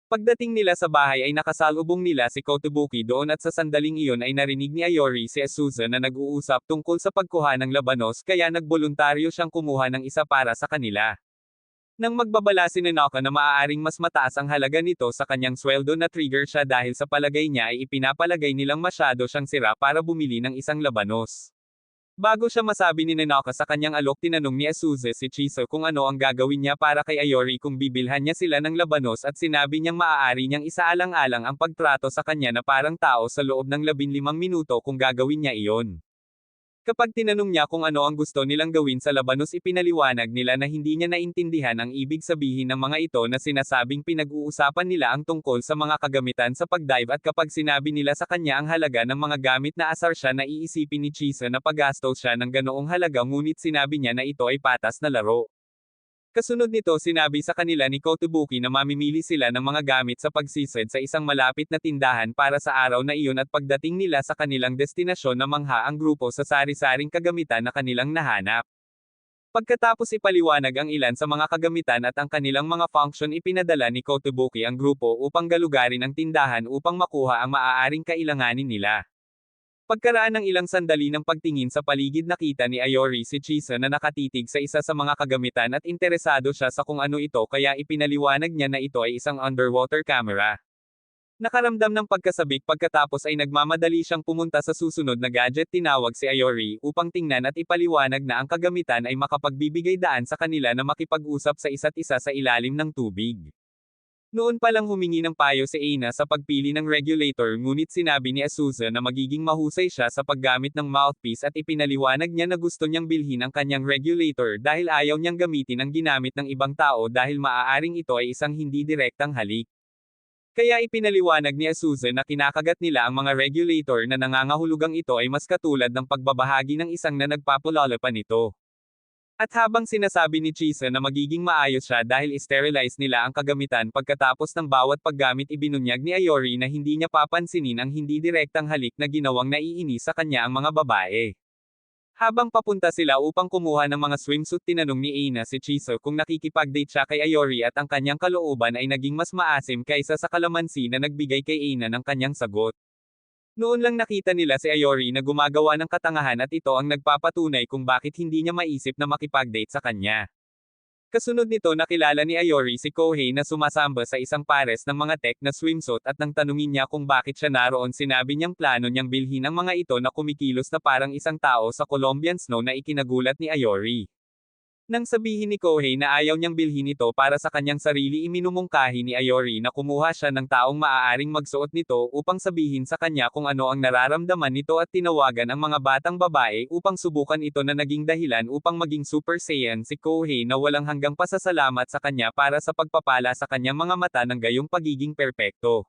Pagdating nila sa bahay ay nakasalubong nila si Kotobuki doon, at sa sandaling iyon ay narinig ni Ayori si Azusa na nag-uusap tungkol sa pagkuha ng labanos, kaya nagboluntaryo siyang kumuha ng isa para sa kanila. Nang magbabala si Nanaka na maaaring mas mataas ang halaga nito sa kanyang sweldo, na trigger siya dahil sa palagay niya ay ipinapalagay nilang masyado siyang sira para bumili ng isang labanos. Bago siya masabi ni Nanaka sa kanyang alok, tinanong ni Azusa si Chiso kung ano ang gagawin niya para kay Ayori kung bibilhan niya sila ng labanos, at sinabi niyang maaari niyang isaalang-alang ang pagtrato sa kanya na parang tao sa loob ng 15 minuto kung gagawin niya iyon. Kapag tinanong niya kung ano ang gusto nilang gawin sa labanos, ipinaliwanag nila na hindi niya naintindihan ang ibig sabihin ng mga ito na sinasabing pinag-uusapan nila ang tungkol sa mga kagamitan sa pagdive, at kapag sinabi nila sa kanya ang halaga ng mga gamit na asar siya na iisipin ni Chisa na paggastos siya ng ganoong halaga, ngunit sinabi niya na ito ay patas na laro. Kasunod nito, sinabi sa kanila ni Kotobuki na mamimili sila ng mga gamit sa pagsisid sa isang malapit na tindahan para sa araw na iyon, at pagdating nila sa kanilang destinasyon, namangha ang grupo sa sari-saring kagamitan na kanilang nahanap. Pagkatapos ipaliwanag ang ilan sa mga kagamitan at ang kanilang mga function, ipinadala ni Kotobuki ang grupo upang galugarin ang tindahan upang makuha ang maaaring kailanganin nila. Pagkaraan ng ilang sandali ng pagtingin sa paligid, nakita ni Ayori si Chisa na nakatitig sa isa sa mga kagamitan at interesado siya sa kung ano ito, kaya ipinaliwanag niya na ito ay isang underwater camera. Nakaramdam ng pagkasabik pagkatapos ay nagmamadali siyang pumunta sa susunod na gadget. Tinawag si Ayori upang tingnan at ipaliwanag na ang kagamitan ay makapagbibigay daan sa kanila na makipag-usap sa isa't isa sa ilalim ng tubig. Noon pa lang humingi ng payo si Aina sa pagpili ng regulator, ngunit sinabi ni Azusa na magiging mahusay siya sa paggamit ng mouthpiece, at ipinaliwanag niya na gusto niyang bilhin ang kanyang regulator dahil ayaw niyang gamitin ang ginamit ng ibang tao dahil maaaring ito ay isang hindi direktang halik. Kaya ipinaliwanag ni Azusa na kinakagat nila ang mga regulator na nangangahulugang ito ay mas katulad ng pagbabahagi ng isang na nagpapalala pa nito. At habang sinasabi ni Chisa na magiging maayos siya dahil sterilize nila ang kagamitan pagkatapos ng bawat paggamit, ibinunyag ni Ayori na hindi niya papansinin ang hindi direktang halik na ginawang naiinis sa kanya ang mga babae. Habang papunta sila upang kumuha ng mga swimsuit, tinanong ni Aina si Chisa kung nakikipag-date siya kay Ayori, at ang kanyang kalooban ay naging mas maasim kaysa sa kalamansi na nagbigay kay Aina ng kanyang sagot. Noon lang nakita nila si Ayori na gumagawa ng katangahan, at ito ang nagpapatunay kung bakit hindi niya maisip na makipag-date sa kanya. Kasunod nito, nakilala ni Ayori si Kohei na sumasamba sa isang pares ng mga tech na swimsuit, at nang tanungin niya kung bakit siya naroon, sinabi niyang plano niyang bilhin ang mga ito na kumikilos na parang isang tao sa Colombian snow, na ikinagulat ni Ayori. Nang sabihin ni Kohei na ayaw niyang bilhin ito para sa kanyang sarili, iminumungkahi ni Ayori na kumuha siya ng taong maaaring magsuot nito upang sabihin sa kanya kung ano ang nararamdaman nito, at tinawagan ang mga batang babae upang subukan ito, na naging dahilan upang maging Super Saiyan si Kohei na walang hanggang pasasalamat sa kanya para sa pagpapala sa kanyang mga mata ng gayong pagiging perpekto.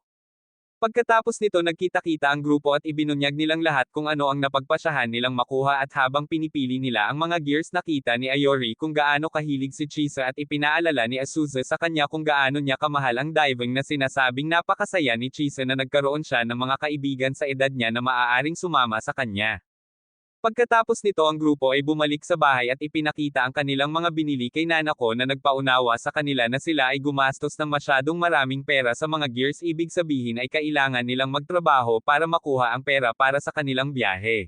Pagkatapos nito, nagkita-kita ang grupo at ibinunyag nilang lahat kung ano ang napagpasyahan nilang makuha, at habang pinipili nila ang mga gears, nakita ni Ayori kung gaano kahilig si Chisa, at ipinaalala ni Azusa sa kanya kung gaano niya kamahal ang diving, na sinasabing napakasaya ni Chisa na nagkaroon siya ng mga kaibigan sa edad niya na maaaring sumama sa kanya. Pagkatapos nito, ang grupo ay bumalik sa bahay at ipinakita ang kanilang mga binili kay Nanako, na nagpaunawa sa kanila na sila ay gumastos ng masyadong maraming pera sa mga gears, ibig sabihin ay kailangan nilang magtrabaho para makuha ang pera para sa kanilang biyahe.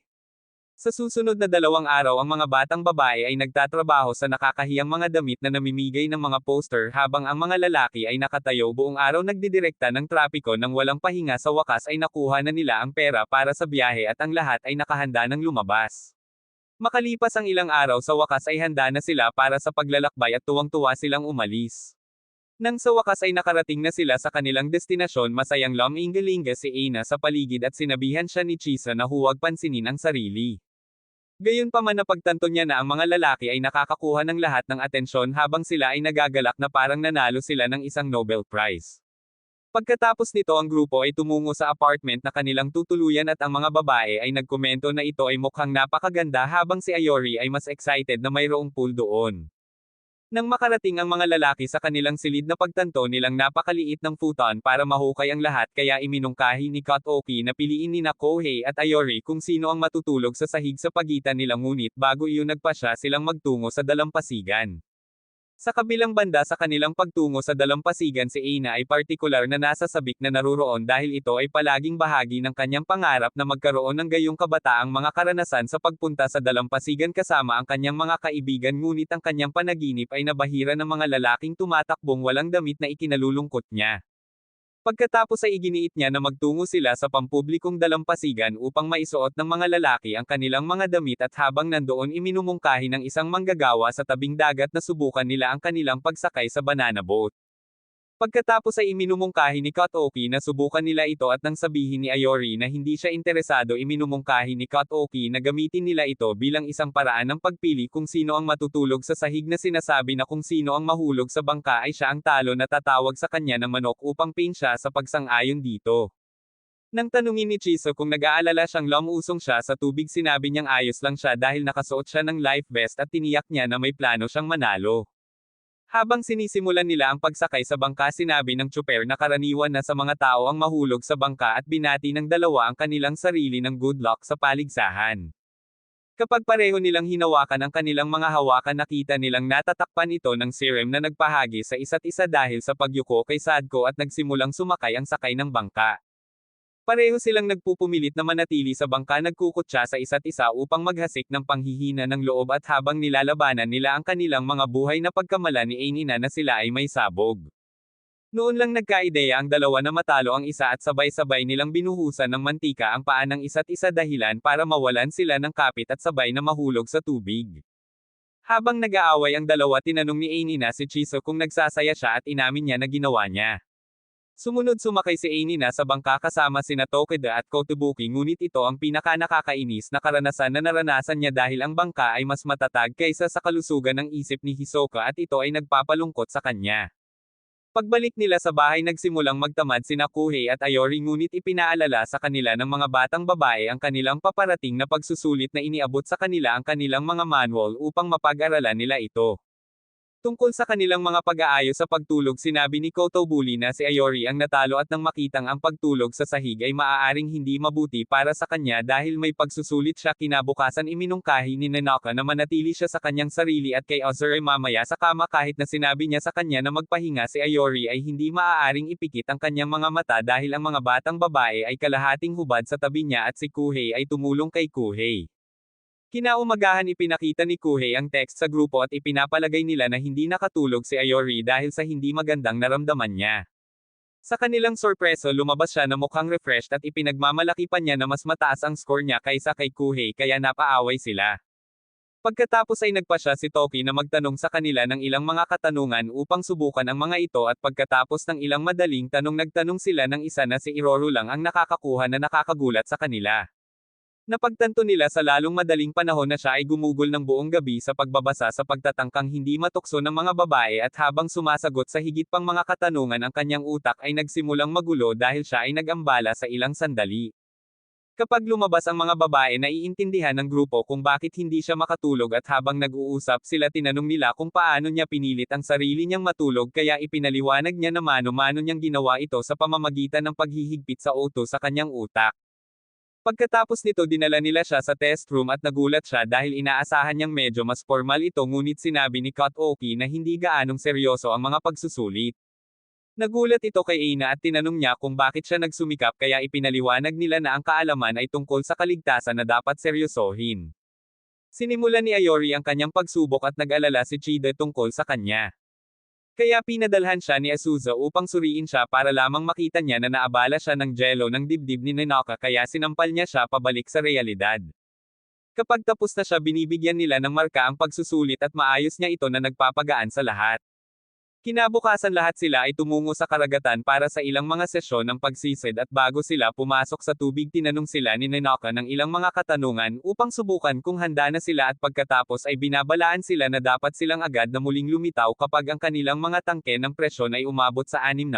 Sa susunod na 2 araw, ang mga batang babae ay nagtatrabaho sa nakakahiyang mga damit na namimigay ng mga poster, habang ang mga lalaki ay nakatayo buong araw nagdidirekta ng trapiko. Nang walang pahinga, sa wakas ay nakuha na nila ang pera para sa biyahe at ang lahat ay nakahanda ng lumabas. Makalipas ang ilang araw, sa wakas ay handa na sila para sa paglalakbay at tuwang-tuwa silang umalis. Nang sa wakas ay nakarating na sila sa kanilang destinasyon, masayang lumingalinga si Aina sa paligid at sinabihan siya ni Chisa na huwag pansinin ang sarili. Gayunpaman, napagtanto niya na ang mga lalaki ay nakakakuha ng lahat ng atensyon habang sila ay nagagalak na parang nanalo sila ng isang Nobel Prize. Pagkatapos nito ang grupo ay tumungo sa apartment na kanilang tutuluyan at ang mga babae ay nagkomento na ito ay mukhang napakaganda habang si Ayori ay mas excited na mayroong pool doon. Nang makarating ang mga lalaki sa kanilang silid na pagtanto nilang napakaliit ng futon para mahukay ang lahat kaya iminungkahi ni Kotoki na piliin nina Kohei at Ayori kung sino ang matutulog sa sahig sa pagitan nila ngunit bago iyon nagpasya silang magtungo sa dalampasigan. Sa kabilang banda sa kanilang pagtungo sa dalampasigan si Aina ay partikular na nasa sabik na naruroon dahil ito ay palaging bahagi ng kanyang pangarap na magkaroon ng gayong kabataang mga karanasan sa pagpunta sa dalampasigan kasama ang kanyang mga kaibigan ngunit ang kanyang panaginip ay nabahira ng mga lalaking tumatakbong walang damit na ikinalulungkot niya. Pagkatapos ay iginiit niya na magtungo sila sa pampublikong dalampasigan upang maisuot ng mga lalaki ang kanilang mga damit at habang nandoon iminumungkahi ng isang manggagawa sa tabing dagat na subukan nila ang kanilang pagsakay sa banana boat. Pagkatapos ay iminumungkahi ni Kotoki na subukan nila ito at nang sabihin ni Ayori na hindi siya interesado iminumungkahi ni Kotoki na gamitin nila ito bilang isang paraan ng pagpili kung sino ang matutulog sa sahig na sinasabi na kung sino ang mahulog sa bangka ay siya ang talo na tatawag sa kanya ng manok upang pin siya sa pagsang-ayon dito. Nang tanungin ni Chiso kung nag-aalala siyang lumusong siya sa tubig sinabi niyang ayos lang siya dahil nakasuot siya ng life vest at tiniyak niya na may plano siyang manalo. Habang sinisimulan nila ang pagsakay sa bangka sinabi ng tsuper na karaniwan na sa mga tao ang mahulog sa bangka at binati ng dalawa ang kanilang sarili ng good luck sa paligsahan. Kapag pareho nilang hinawakan ang kanilang mga hawakan nakita nilang natatakpan ito ng serum na nagpahagi sa isa't isa dahil sa pagyuko kay Sadko at nagsimulang sumakay ang sakay ng bangka. Pareho silang nagpupumilit na manatili sa bangka nagkukutsa sa isa't isa upang maghasik ng panghihina ng loob at habang nilalabanan nila ang kanilang mga buhay na pagkamala ni Ainina na sila ay may sabog. Noon lang nagkaideya ang dalawa na matalo ang isa at sabay-sabay nilang binuhusan ng mantika ang paa ng isa't isa dahilan para mawalan sila ng kapit at sabay na mahulog sa tubig. Habang nag-aaway ang dalawa tinanong ni Ainina si Chiso kung nagsasaya siya at inamin niya na ginawa niya. Sumunod sumakay si Ainina sa bangka kasama sina Tokeda at Kotobuki ngunit ito ang pinaka-nakakainis na karanasan na naranasan niya dahil ang bangka ay mas matatag kaysa sa kalusugan ng isip ni Hisoka at ito ay nagpapalungkot sa kanya. Pagbalik nila sa bahay nagsimulang magtamad sina Kohei at Ayori ngunit ipinaalala sa kanila ng mga batang babae ang kanilang paparating na pagsusulit na iniabot sa kanila ang kanilang mga manual upang mapag-aralan nila ito. Tungkol sa kanilang mga pag-aayos sa pagtulog sinabi ni Kotobuli na si Ayori ang natalo at nang makitang ang pagtulog sa sahig ay maaaring hindi mabuti para sa kanya dahil may pagsusulit siya kinabukasan iminungkahi ni Nanaka na manatili siya sa kanyang sarili at kay Azure ay mamaya sa kama kahit na sinabi niya sa kanya na magpahinga si Ayori ay hindi maaaring ipikit ang kanyang mga mata dahil ang mga batang babae ay kalahating hubad sa tabi niya at si Kohei ay tumulong kay Kohei. Kinaumagahan ipinakita ni Kohei ang text sa grupo at ipinapalagay nila na hindi nakatulog si Ayori dahil sa hindi magandang naramdaman niya. Sa kanilang sorpreso lumabas siya na mukhang refreshed at ipinagmamalaki pa niya na mas mataas ang score niya kaysa kay Kohei kaya napaaway sila. Pagkatapos ay nagpa siya si Toki na magtanong sa kanila ng ilang mga katanungan upang subukan ang mga ito at pagkatapos ng ilang madaling tanong nagtanong sila ng isa na si Iroru lang ang nakakakuha na nakakagulat sa kanila. Napagtanto nila sa lalong madaling panahon na siya ay gumugol ng buong gabi sa pagbabasa sa pagtatangkang hindi matukso ng mga babae at habang sumasagot sa higit pang mga katanungan ang kanyang utak ay nagsimulang magulo dahil siya ay nag-ambala sa ilang sandali. Kapag lumabas ang mga babae naiintindihan ng grupo kung bakit hindi siya makatulog at habang nag-uusap sila tinanong nila kung paano niya pinilit ang sarili niyang matulog kaya ipinaliwanag niya na mano-mano niyang ginawa ito sa pamamagitan ng paghihigpit sa O2 sa kanyang utak. Pagkatapos nito dinala nila siya sa test room at nagulat siya dahil inaasahan niyang medyo mas formal ito ngunit sinabi ni Kotoki na hindi gaanong seryoso ang mga pagsusulit. Nagulat ito kay Aina at tinanong niya kung bakit siya nagsumikap kaya ipinaliwanag nila na ang kaalaman ay tungkol sa kaligtasan na dapat seryosohin. Sinimulan ni Ayori ang kanyang pagsubok at nag-alala si Chida tungkol sa kanya. Kaya pinadalhan siya ni Azusa upang suriin siya para lamang makita niya na naabala siya ng jelo ng dibdib ni Nanaka kaya sinampal niya siya pabalik sa realidad. Kapag tapos na siya binibigyan nila ng marka ang pagsusulit at maayos niya ito na nagpapagaan sa lahat. Kinabukasan lahat sila ay tumungo sa karagatan para sa ilang mga sesyon ng pagsisid at bago sila pumasok sa tubig tinanong sila ni Nanaka ng ilang mga katanungan upang subukan kung handa na sila at pagkatapos ay binabalaan sila na dapat silang agad na muling lumitaw kapag ang kanilang mga tangke ng presyon ay umabot sa 60.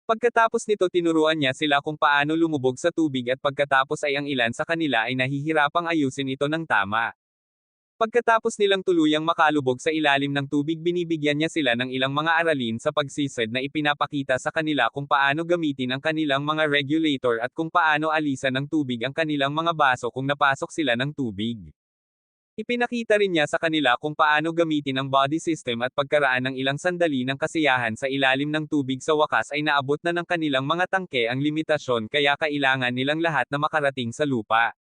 Pagkatapos nito tinuruan niya sila kung paano lumubog sa tubig at pagkatapos ay ang ilan sa kanila ay nahihirapang ayusin ito ng tama. Pagkatapos nilang tuluyang makalubog sa ilalim ng tubig binibigyan niya sila ng ilang mga aralin sa pagsisid na ipinapakita sa kanila kung paano gamitin ang kanilang mga regulator at kung paano alisan ng tubig ang kanilang mga baso kung napasok sila ng tubig. Ipinakita rin niya sa kanila kung paano gamitin ang body system at pagkaraan ng ilang sandali ng kasiyahan sa ilalim ng tubig sa wakas ay naabot na ng kanilang mga tangke ang limitasyon kaya kailangan nilang lahat na makarating sa lupa.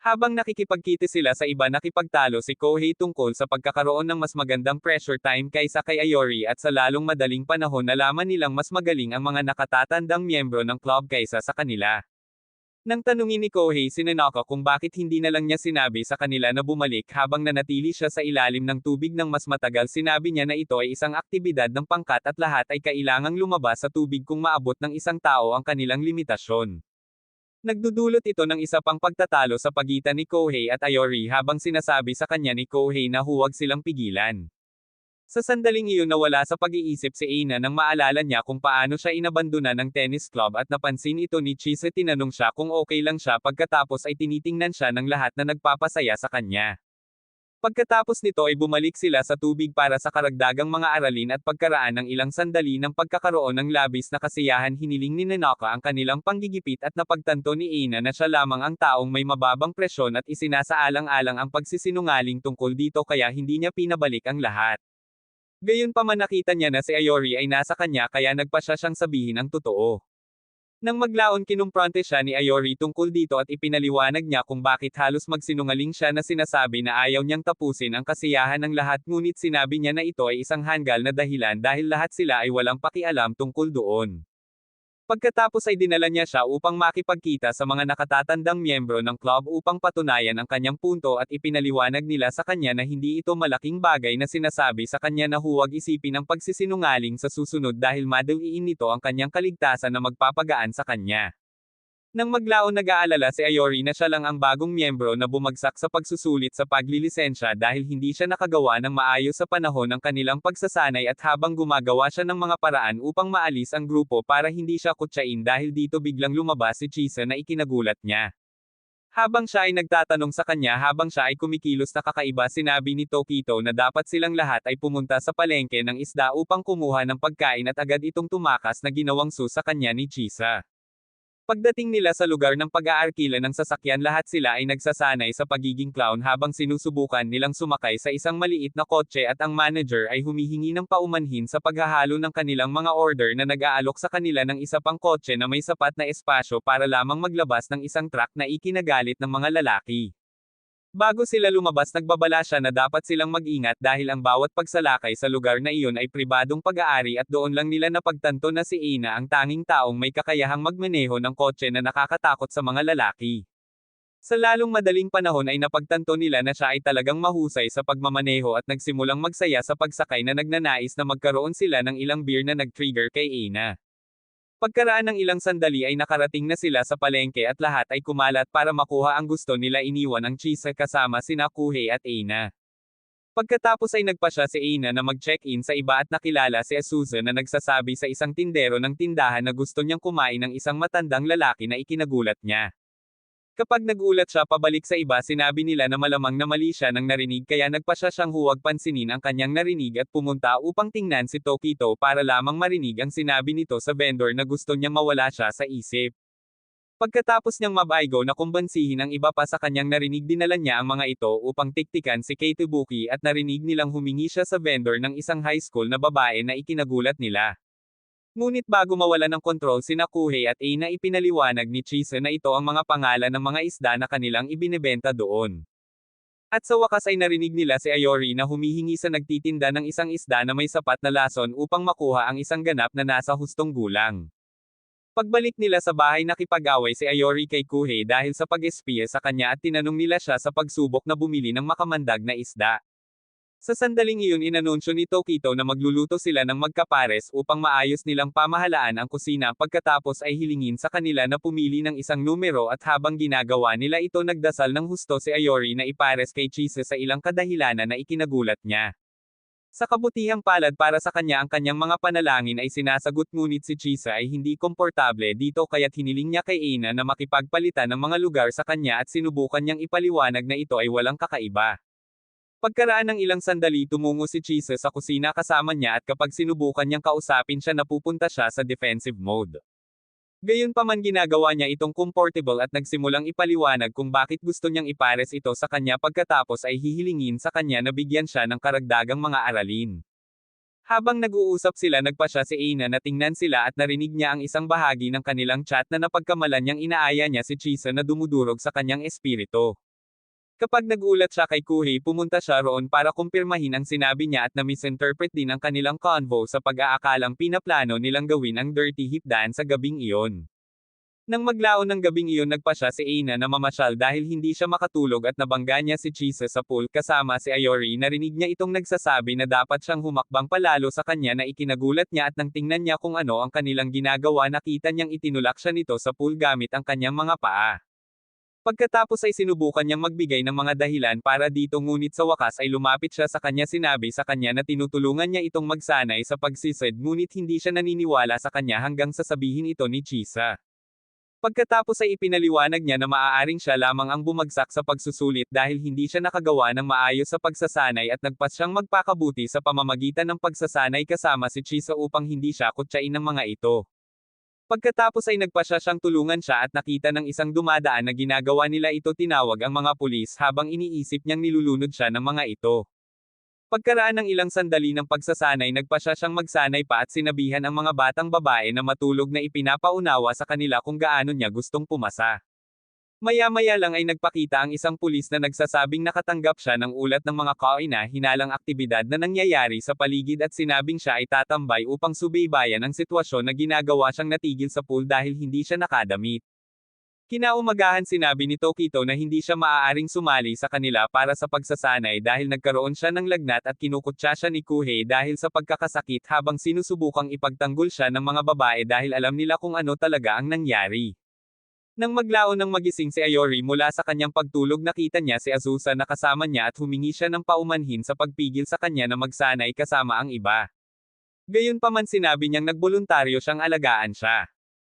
Habang nakikipagkita sila sa iba nakipagtalo si Kohei tungkol sa pagkakaroon ng mas magandang pressure time kaysa kay Ayori at sa lalong madaling panahon nalaman nilang mas magaling ang mga nakatatandang miyembro ng club kaysa sa kanila. Nang tanungin ni Kohei si Nanaka kung bakit hindi na lang niya sinabi sa kanila na bumalik habang nanatili siya sa ilalim ng tubig ng mas matagal sinabi niya na ito ay isang aktibidad ng pangkat at lahat ay kailangang lumabas sa tubig kung maabot ng isang tao ang kanilang limitasyon. Nagdudulot ito ng isa pang pagtatalo sa pagitan ni Kohei at Ayori habang sinasabi sa kanya ni Kohei na huwag silang pigilan. Sa sandaling iyon nawala sa pag-iisip si Aina nang maalala niya kung paano siya inabandona ng tennis club at napansin ito ni Chise tinanong siya kung okay lang siya pagkatapos ay tinitingnan siya ng lahat na nagpapasaya sa kanya. Pagkatapos nito ay bumalik sila sa tubig para sa karagdagang mga aralin at pagkaraan ng ilang sandali ng pagkakaroon ng labis na kasiyahan hiniling ni Nanaka ang kanilang panggigipit at napagtanto ni Aina na siya lamang ang taong may mababang presyon at isinasaalang-alang ang pagsisinungaling tungkol dito kaya hindi niya pinabalik ang lahat. Gayunpaman nakita niya na si Ayori ay nasa kanya kaya nagpa siya siyang sabihin ang totoo. Nang maglaon kinumpronte siya ni Ayori tungkol dito at ipinaliwanag niya kung bakit halos magsinungaling siya na sinasabi na ayaw niyang tapusin ang kasiyahan ng lahat ngunit sinabi niya na ito ay isang hanggal na dahilan dahil lahat sila ay walang pakialam tungkol doon. Pagkatapos ay dinala niya siya upang makipagkita sa mga nakatatandang miyembro ng club upang patunayan ang kanyang punto at ipinaliwanag nila sa kanya na hindi ito malaking bagay na sinasabi sa kanya na huwag isipin ang pagsisinungaling sa susunod dahil madaliin nito ang kanyang kaligtasan na magpapagaan sa kanya. Nang maglaon nag-aalala si Ayori na siya lang ang bagong miyembro na bumagsak sa pagsusulit sa paglilisensya dahil hindi siya nakagawa ng maayos sa panahon ng kanilang pagsasanay at habang gumagawa siya ng mga paraan upang maalis ang grupo para hindi siya kutsain dahil dito biglang lumabas si Chisa na ikinagulat niya. Habang siya ay nagtatanong sa kanya habang siya ay kumikilos na kakaiba sinabi ni Tokito na dapat silang lahat ay pumunta sa palengke ng isda upang kumuha ng pagkain at agad itong tumakas na ginawang sa kanya ni Chisa. Pagdating nila sa lugar ng pag-aarkila ng sasakyan lahat sila ay nagsasanay sa pagiging clown habang sinusubukan nilang sumakay sa isang maliit na kotse at ang manager ay humihingi ng paumanhin sa paghahalo ng kanilang mga order na nag-aalok sa kanila ng isa pang kotse na may sapat na espasyo para lamang maglabas ng isang truck na ikinagalit ng mga lalaki. Bago sila lumabas nagbabala siya na dapat silang mag-ingat dahil ang bawat pagsalakay sa lugar na iyon ay pribadong pag-aari at doon lang nila napagtanto na si Ina ang tanging taong may kakayahang magmaneho ng kotse na nakakatakot sa mga lalaki. Sa lalong madaling panahon ay napagtanto nila na siya ay talagang mahusay sa pagmamaneho at nagsimulang magsaya sa pagsakay na nagnanais na magkaroon sila ng ilang beer na nag-trigger kay Ina. Pagkaraan ng ilang sandali ay nakarating na sila sa palengke at lahat ay kumalat para makuha ang gusto nila iniwan ang Chisa kasama sina Kohei at Aina. Pagkatapos ay nagpa siya si Aina na mag-check-in sa iba at nakilala si Azusa na nagsasabi sa isang tindero ng tindahan na gusto niyang kumain ng isang matandang lalaki na ikinagulat niya. Kapag nagulat siya pabalik sa iba sinabi nila na malamang na mali siya nang narinig kaya nagpa siya siyang huwag pansinin ang kanyang narinig at pumunta upang tingnan si Tokito para lamang marinig ang sinabi nito sa vendor na gusto niyang mawala siya sa isip. Pagkatapos niyang mabaigo na kumbansihin ang iba pa sa kanyang narinig dinala niya ang mga ito upang tiktikan si Keitubuki at narinig nilang humingi siya sa vendor ng isang high school na babae na ikinagulat nila. Ngunit bago mawala ng kontrol sina Kohei at Aina ipinaliwanag ni Chisa na ito ang mga pangalan ng mga isda na kanilang ibinebenta doon. At sa wakas ay narinig nila si Ayori na humihingi sa nagtitinda ng isang isda na may sapat na lason upang makuha ang isang ganap na nasa hustong gulang. Pagbalik nila sa bahay nakipag-away si Ayori kay Kohei dahil sa pag-espiya sa kanya at tinanong nila siya sa pagsubok na bumili ng makamandag na isda. Sa sandaling iyon inanunsyo ni Tokito na magluluto sila ng magkapares upang maayos nilang pamahalaan ang kusina pagkatapos ay hilingin sa kanila na pumili ng isang numero at habang ginagawa nila ito nagdasal ng husto si Ayori na ipares kay Chisa sa ilang kadahilanan na ikinagulat niya. Sa kabutihang palad para sa kanya ang kanyang mga panalangin ay sinasagot ngunit si Chisa ay hindi komportable dito kaya't hiniling niya kay Ina na makipagpalitan ng mga lugar sa kanya at sinubukan niyang ipaliwanag na ito ay walang kakaiba. Pagkaraan ng ilang sandali tumungo si Chisa sa kusina kasama niya at kapag sinubukan niyang kausapin siya napupunta siya sa defensive mode. Gayunpaman ginagawa niya itong comfortable at nagsimulang ipaliwanag kung bakit gusto niyang ipares ito sa kanya pagkatapos ay hihilingin sa kanya na bigyan siya ng karagdagang mga aralin. Habang nag-uusap sila nagpa siya si Aina na tingnan sila at narinig niya ang isang bahagi ng kanilang chat na napagkamalan niyang inaaya niya si Chisa na dumudurog sa kanyang espiritu. Kapag nagulat siya kay Kuhei pumunta siya roon para kumpirmahin ang sinabi niya at na-misinterpret din ang kanilang convo sa pag-aakalang pinaplano nilang gawin ang dirty hipdaan sa gabing iyon. Nang maglaon ng gabing iyon nagpa siya si Aina na mamasyal dahil hindi siya makatulog at nabangga niya si Chisa sa pool kasama si Ayori narinig niya itong nagsasabi na dapat siyang humakbang palalo sa kanya na ikinagulat niya at nang tingnan niya kung ano ang kanilang ginagawa nakita niyang itinulak siya nito sa pool gamit ang kanyang mga paa. Pagkatapos ay sinubukan niyang magbigay ng mga dahilan para dito ngunit sa wakas ay lumapit siya sa kanya sinabi sa kanya na tinutulungan niya itong magsanay sa pagsisid ngunit hindi siya naniniwala sa kanya hanggang sasabihin ito ni Chisa. Pagkatapos ay ipinaliwanag niya na maaaring siya lamang ang bumagsak sa pagsusulit dahil hindi siya nakagawa ng maayos sa pagsasanay at nagpas siyang magpakabuti sa pamamagitan ng pagsasanay kasama si Chisa upang hindi siya kutsain ng mga ito. Pagkatapos ay nagpasya siyang tulungan siya at nakita ng isang dumadaan na ginagawa nila ito tinawag ang mga pulis habang iniisip niyang nilulunod siya ng mga ito. Pagkaraan ng ilang sandali ng pagsasanay nagpasya siyang magsanay pa at sinabihan ang mga batang babae na matulog na ipinapaunawa sa kanila kung gaano niya gustong pumasa. Maya-maya lang ay nagpakita ang isang pulis na nagsasabing nakatanggap siya ng ulat ng mga kauna-hinalang aktibidad na nangyayari sa paligid at sinabing siya ay tatambay upang subaybayan ang sitwasyon na ginagawa siyang natigil sa pool dahil hindi siya nakadamit. Kinaumagahan sinabi ni Tokito na hindi siya maaaring sumali sa kanila para sa pagsasanay dahil nagkaroon siya ng lagnat at kinukutsa siya ni Kuhei dahil sa pagkakasakit habang sinusubukang ipagtanggol siya ng mga babae dahil alam nila kung ano talaga ang nangyari. Nang maglaon ng magising si Ayori mula sa kanyang pagtulog nakita niya si Azusa na kasama niya at humingi siya ng paumanhin sa pagpigil sa kanya na magsanay kasama ang iba. Gayunpaman sinabi niyang nagboluntaryo siyang alagaan siya.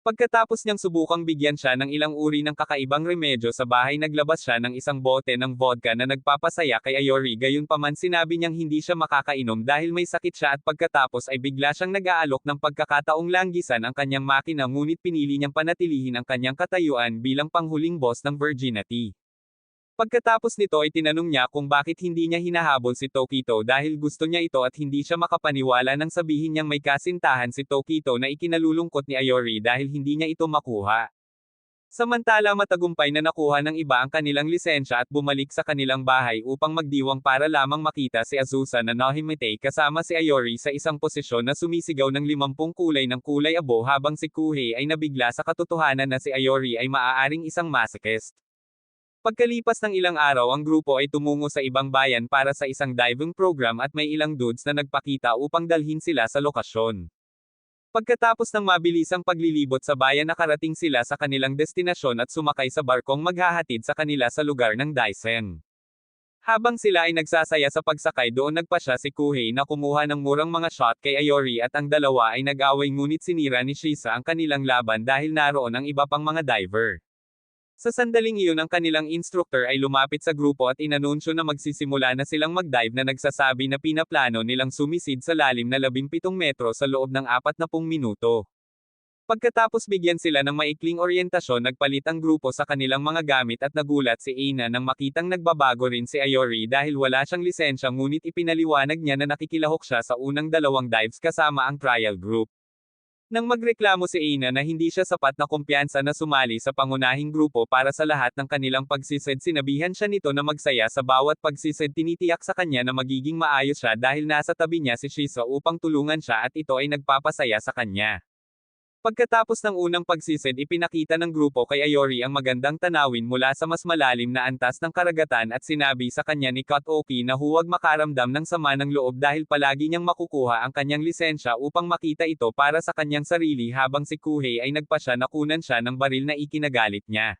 Pagkatapos niyang subukang bigyan siya ng ilang uri ng kakaibang remedyo sa bahay naglabas siya ng isang bote ng vodka na nagpapasaya kay Ayori gayunpaman sinabi niyang hindi siya makakainom dahil may sakit siya at pagkatapos ay bigla siyang nag-aalok ng pagkakataong langgisan ang kanyang makina ngunit pinili niyang panatilihin ang kanyang katayuan bilang panghuling boss ng virginity. Pagkatapos nito ay tinanong niya kung bakit hindi niya hinahabol si Tokito dahil gusto niya ito at hindi siya makapaniwala nang sabihin niyang may kasintahan si Tokito na ikinalulungkot ni Ayori dahil hindi niya ito makuha. Samantala matagumpay na nakuha ng iba ang kanilang lisensya at bumalik sa kanilang bahay upang magdiwang para lamang makita si Azusa na nahimatay kasama si Ayori sa isang posisyon na sumisigaw ng 50 kulay ng kulay abo habang si Kuhei ay nabigla sa katotohanan na si Ayori ay maaaring isang masochist. Pagkalipas ng ilang araw ang grupo ay tumungo sa ibang bayan para sa isang diving program at may ilang dudes na nagpakita upang dalhin sila sa lokasyon. Pagkatapos ng mabilisang paglilibot sa bayan nakarating sila sa kanilang destinasyon at sumakay sa barkong maghahatid sa kanila sa lugar ng Daisen. Habang sila ay nagsasaya sa pagsakay doon nagpasya si Kuhei na kumuha ng murang mga shot kay Ayori at ang dalawa ay nag-away ngunit sinira ni Shisa ang kanilang laban dahil naroon ang iba pang mga diver. Sa sandaling iyon ang kanilang instructor ay lumapit sa grupo at inanunsyo na magsisimula na silang mag-dive na nagsasabi na pinaplano nilang sumisid sa lalim na 17 metro sa loob ng 40 minuto. Pagkatapos bigyan sila ng maikling oryentasyon nagpalit ang grupo sa kanilang mga gamit at nagulat si Aina nang makitang nagbabago rin si Ayori dahil wala siyang lisensya ngunit ipinaliwanag niya na nakikilahok siya sa unang dalawang dives kasama ang trial group. Nang magreklamo si Aina na hindi siya sapat na kumpiyansa na sumali sa pangunahing grupo para sa lahat ng kanilang pagsisid sinabihan siya nito na magsaya sa bawat pagsisid tinitiyak sa kanya na magiging maayos siya dahil nasa tabi niya si Shisa upang tulungan siya at ito ay nagpapasaya sa kanya. Pagkatapos ng unang pagsisid ipinakita ng grupo kay Ayori ang magandang tanawin mula sa mas malalim na antas ng karagatan at sinabi sa kanya ni Kotoki na huwag makaramdam ng sama ng loob dahil palagi niyang makukuha ang kanyang lisensya upang makita ito para sa kanyang sarili habang si Kuhei ay nagpasya na kunan siya ng baril na ikinagalit niya.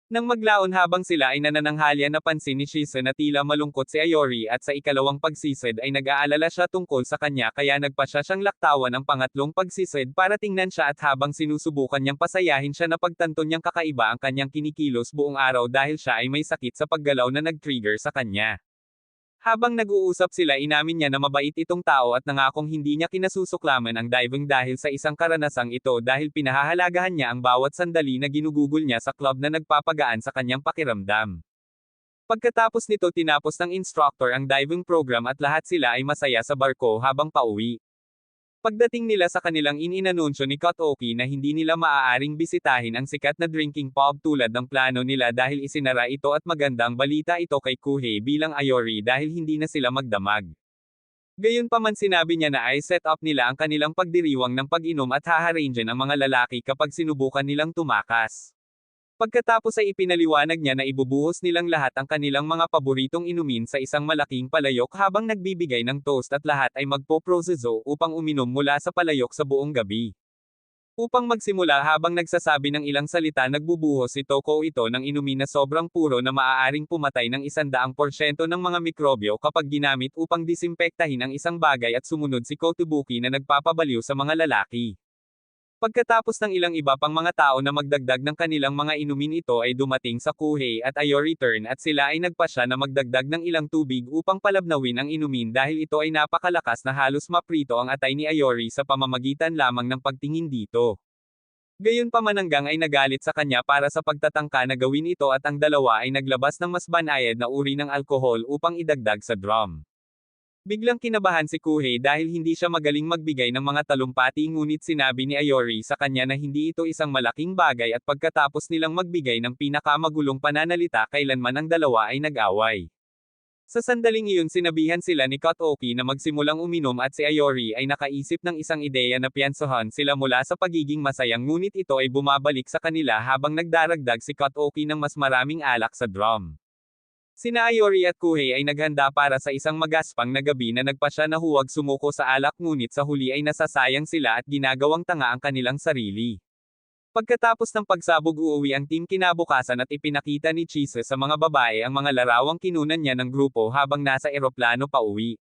Nang maglaon habang sila ay nanananghalya napansin ni Chise na tila malungkot si Ayori at sa ikalawang pagsisid ay nag-aalala siya tungkol sa kanya kaya nagpa siya siyang laktawan ang pangatlong pagsisid para tingnan siya at habang sinusubukan niyang pasayahin siya napagtanto niyang kakaiba ang kanyang kinikilos buong araw dahil siya ay may sakit sa paggalaw na nag-trigger sa kanya. Habang nag-uusap sila inamin niya na mabait itong tao at nangakong hindi niya kinasusuklaman ang diving dahil sa isang karanasang ito dahil pinahahalagahan niya ang bawat sandali na ginugugol niya sa club na nagpapagaan sa kanyang pakiramdam. Pagkatapos nito tinapos ng instructor ang diving program at lahat sila ay masaya sa barko habang pauwi. Pagdating nila sa kanilang inanunsyo ni Kotoki na hindi nila maaaring bisitahin ang sikat na drinking pub tulad ng plano nila dahil isinara ito at magandang balita ito kay Kuhei bilang Ayori dahil hindi na sila magdamag. Gayunpaman sinabi niya na ay set up nila ang kanilang pagdiriwang ng pag-inom at haharangin ang mga lalaki kapag sinubukan nilang tumakas. Pagkatapos ay ipinaliwanag niya na ibubuhos nilang lahat ang kanilang mga paboritong inumin sa isang malaking palayok habang nagbibigay ng toast at lahat ay magpo-proseso upang uminom mula sa palayok sa buong gabi. Upang magsimula habang nagsasabi ng ilang salita nagbubuhos si Toko ito ng inumin na sobrang puro na maaaring pumatay ng 100% ng mga mikrobyo kapag ginamit upang disimpektahin ang isang bagay at sumunod si Kotobuki na nagpapabaliw sa mga lalaki. Pagkatapos ng ilang iba pang mga tao na magdagdag ng kanilang mga inumin ito ay dumating sa Kuhei at Ayori turn at sila ay nagpasya na magdagdag ng ilang tubig upang palabnawin ang inumin dahil ito ay napakalakas na halos maprito ang atay ni Ayori sa pamamagitan lamang ng pagtingin dito. Gayunpaman hanggang ay nagalit sa kanya para sa pagtatangka na gawin ito at ang dalawa ay naglabas ng mas banayad na uri ng alkohol upang idagdag sa drum. Biglang kinabahan si Kuhei dahil hindi siya magaling magbigay ng mga talumpati ngunit sinabi ni Ayori sa kanya na hindi ito isang malaking bagay at pagkatapos nilang magbigay ng pinakamagulong pananalita kailanman ang dalawa ay nag-away. Sa sandaling iyon sinabihan sila ni Kotoki na magsimulang uminom at si Ayori ay nakaisip ng isang ideya na piyansahan sila mula sa pagiging masayang ngunit ito ay bumabalik sa kanila habang nagdaragdag si Kotoki ng mas maraming alak sa drum. Sina Ayori at Kuhei ay naghanda para sa isang magaspang na gabi na nagpasya na huwag sumuko sa alak ngunit sa huli ay nasasayang sila at ginagawang tanga ang kanilang sarili. Pagkatapos ng pagsabog uuwi ang team kinabukasan at ipinakita ni Chise sa mga babae ang mga larawang kinunan niya ng grupo habang nasa eroplano pauwi.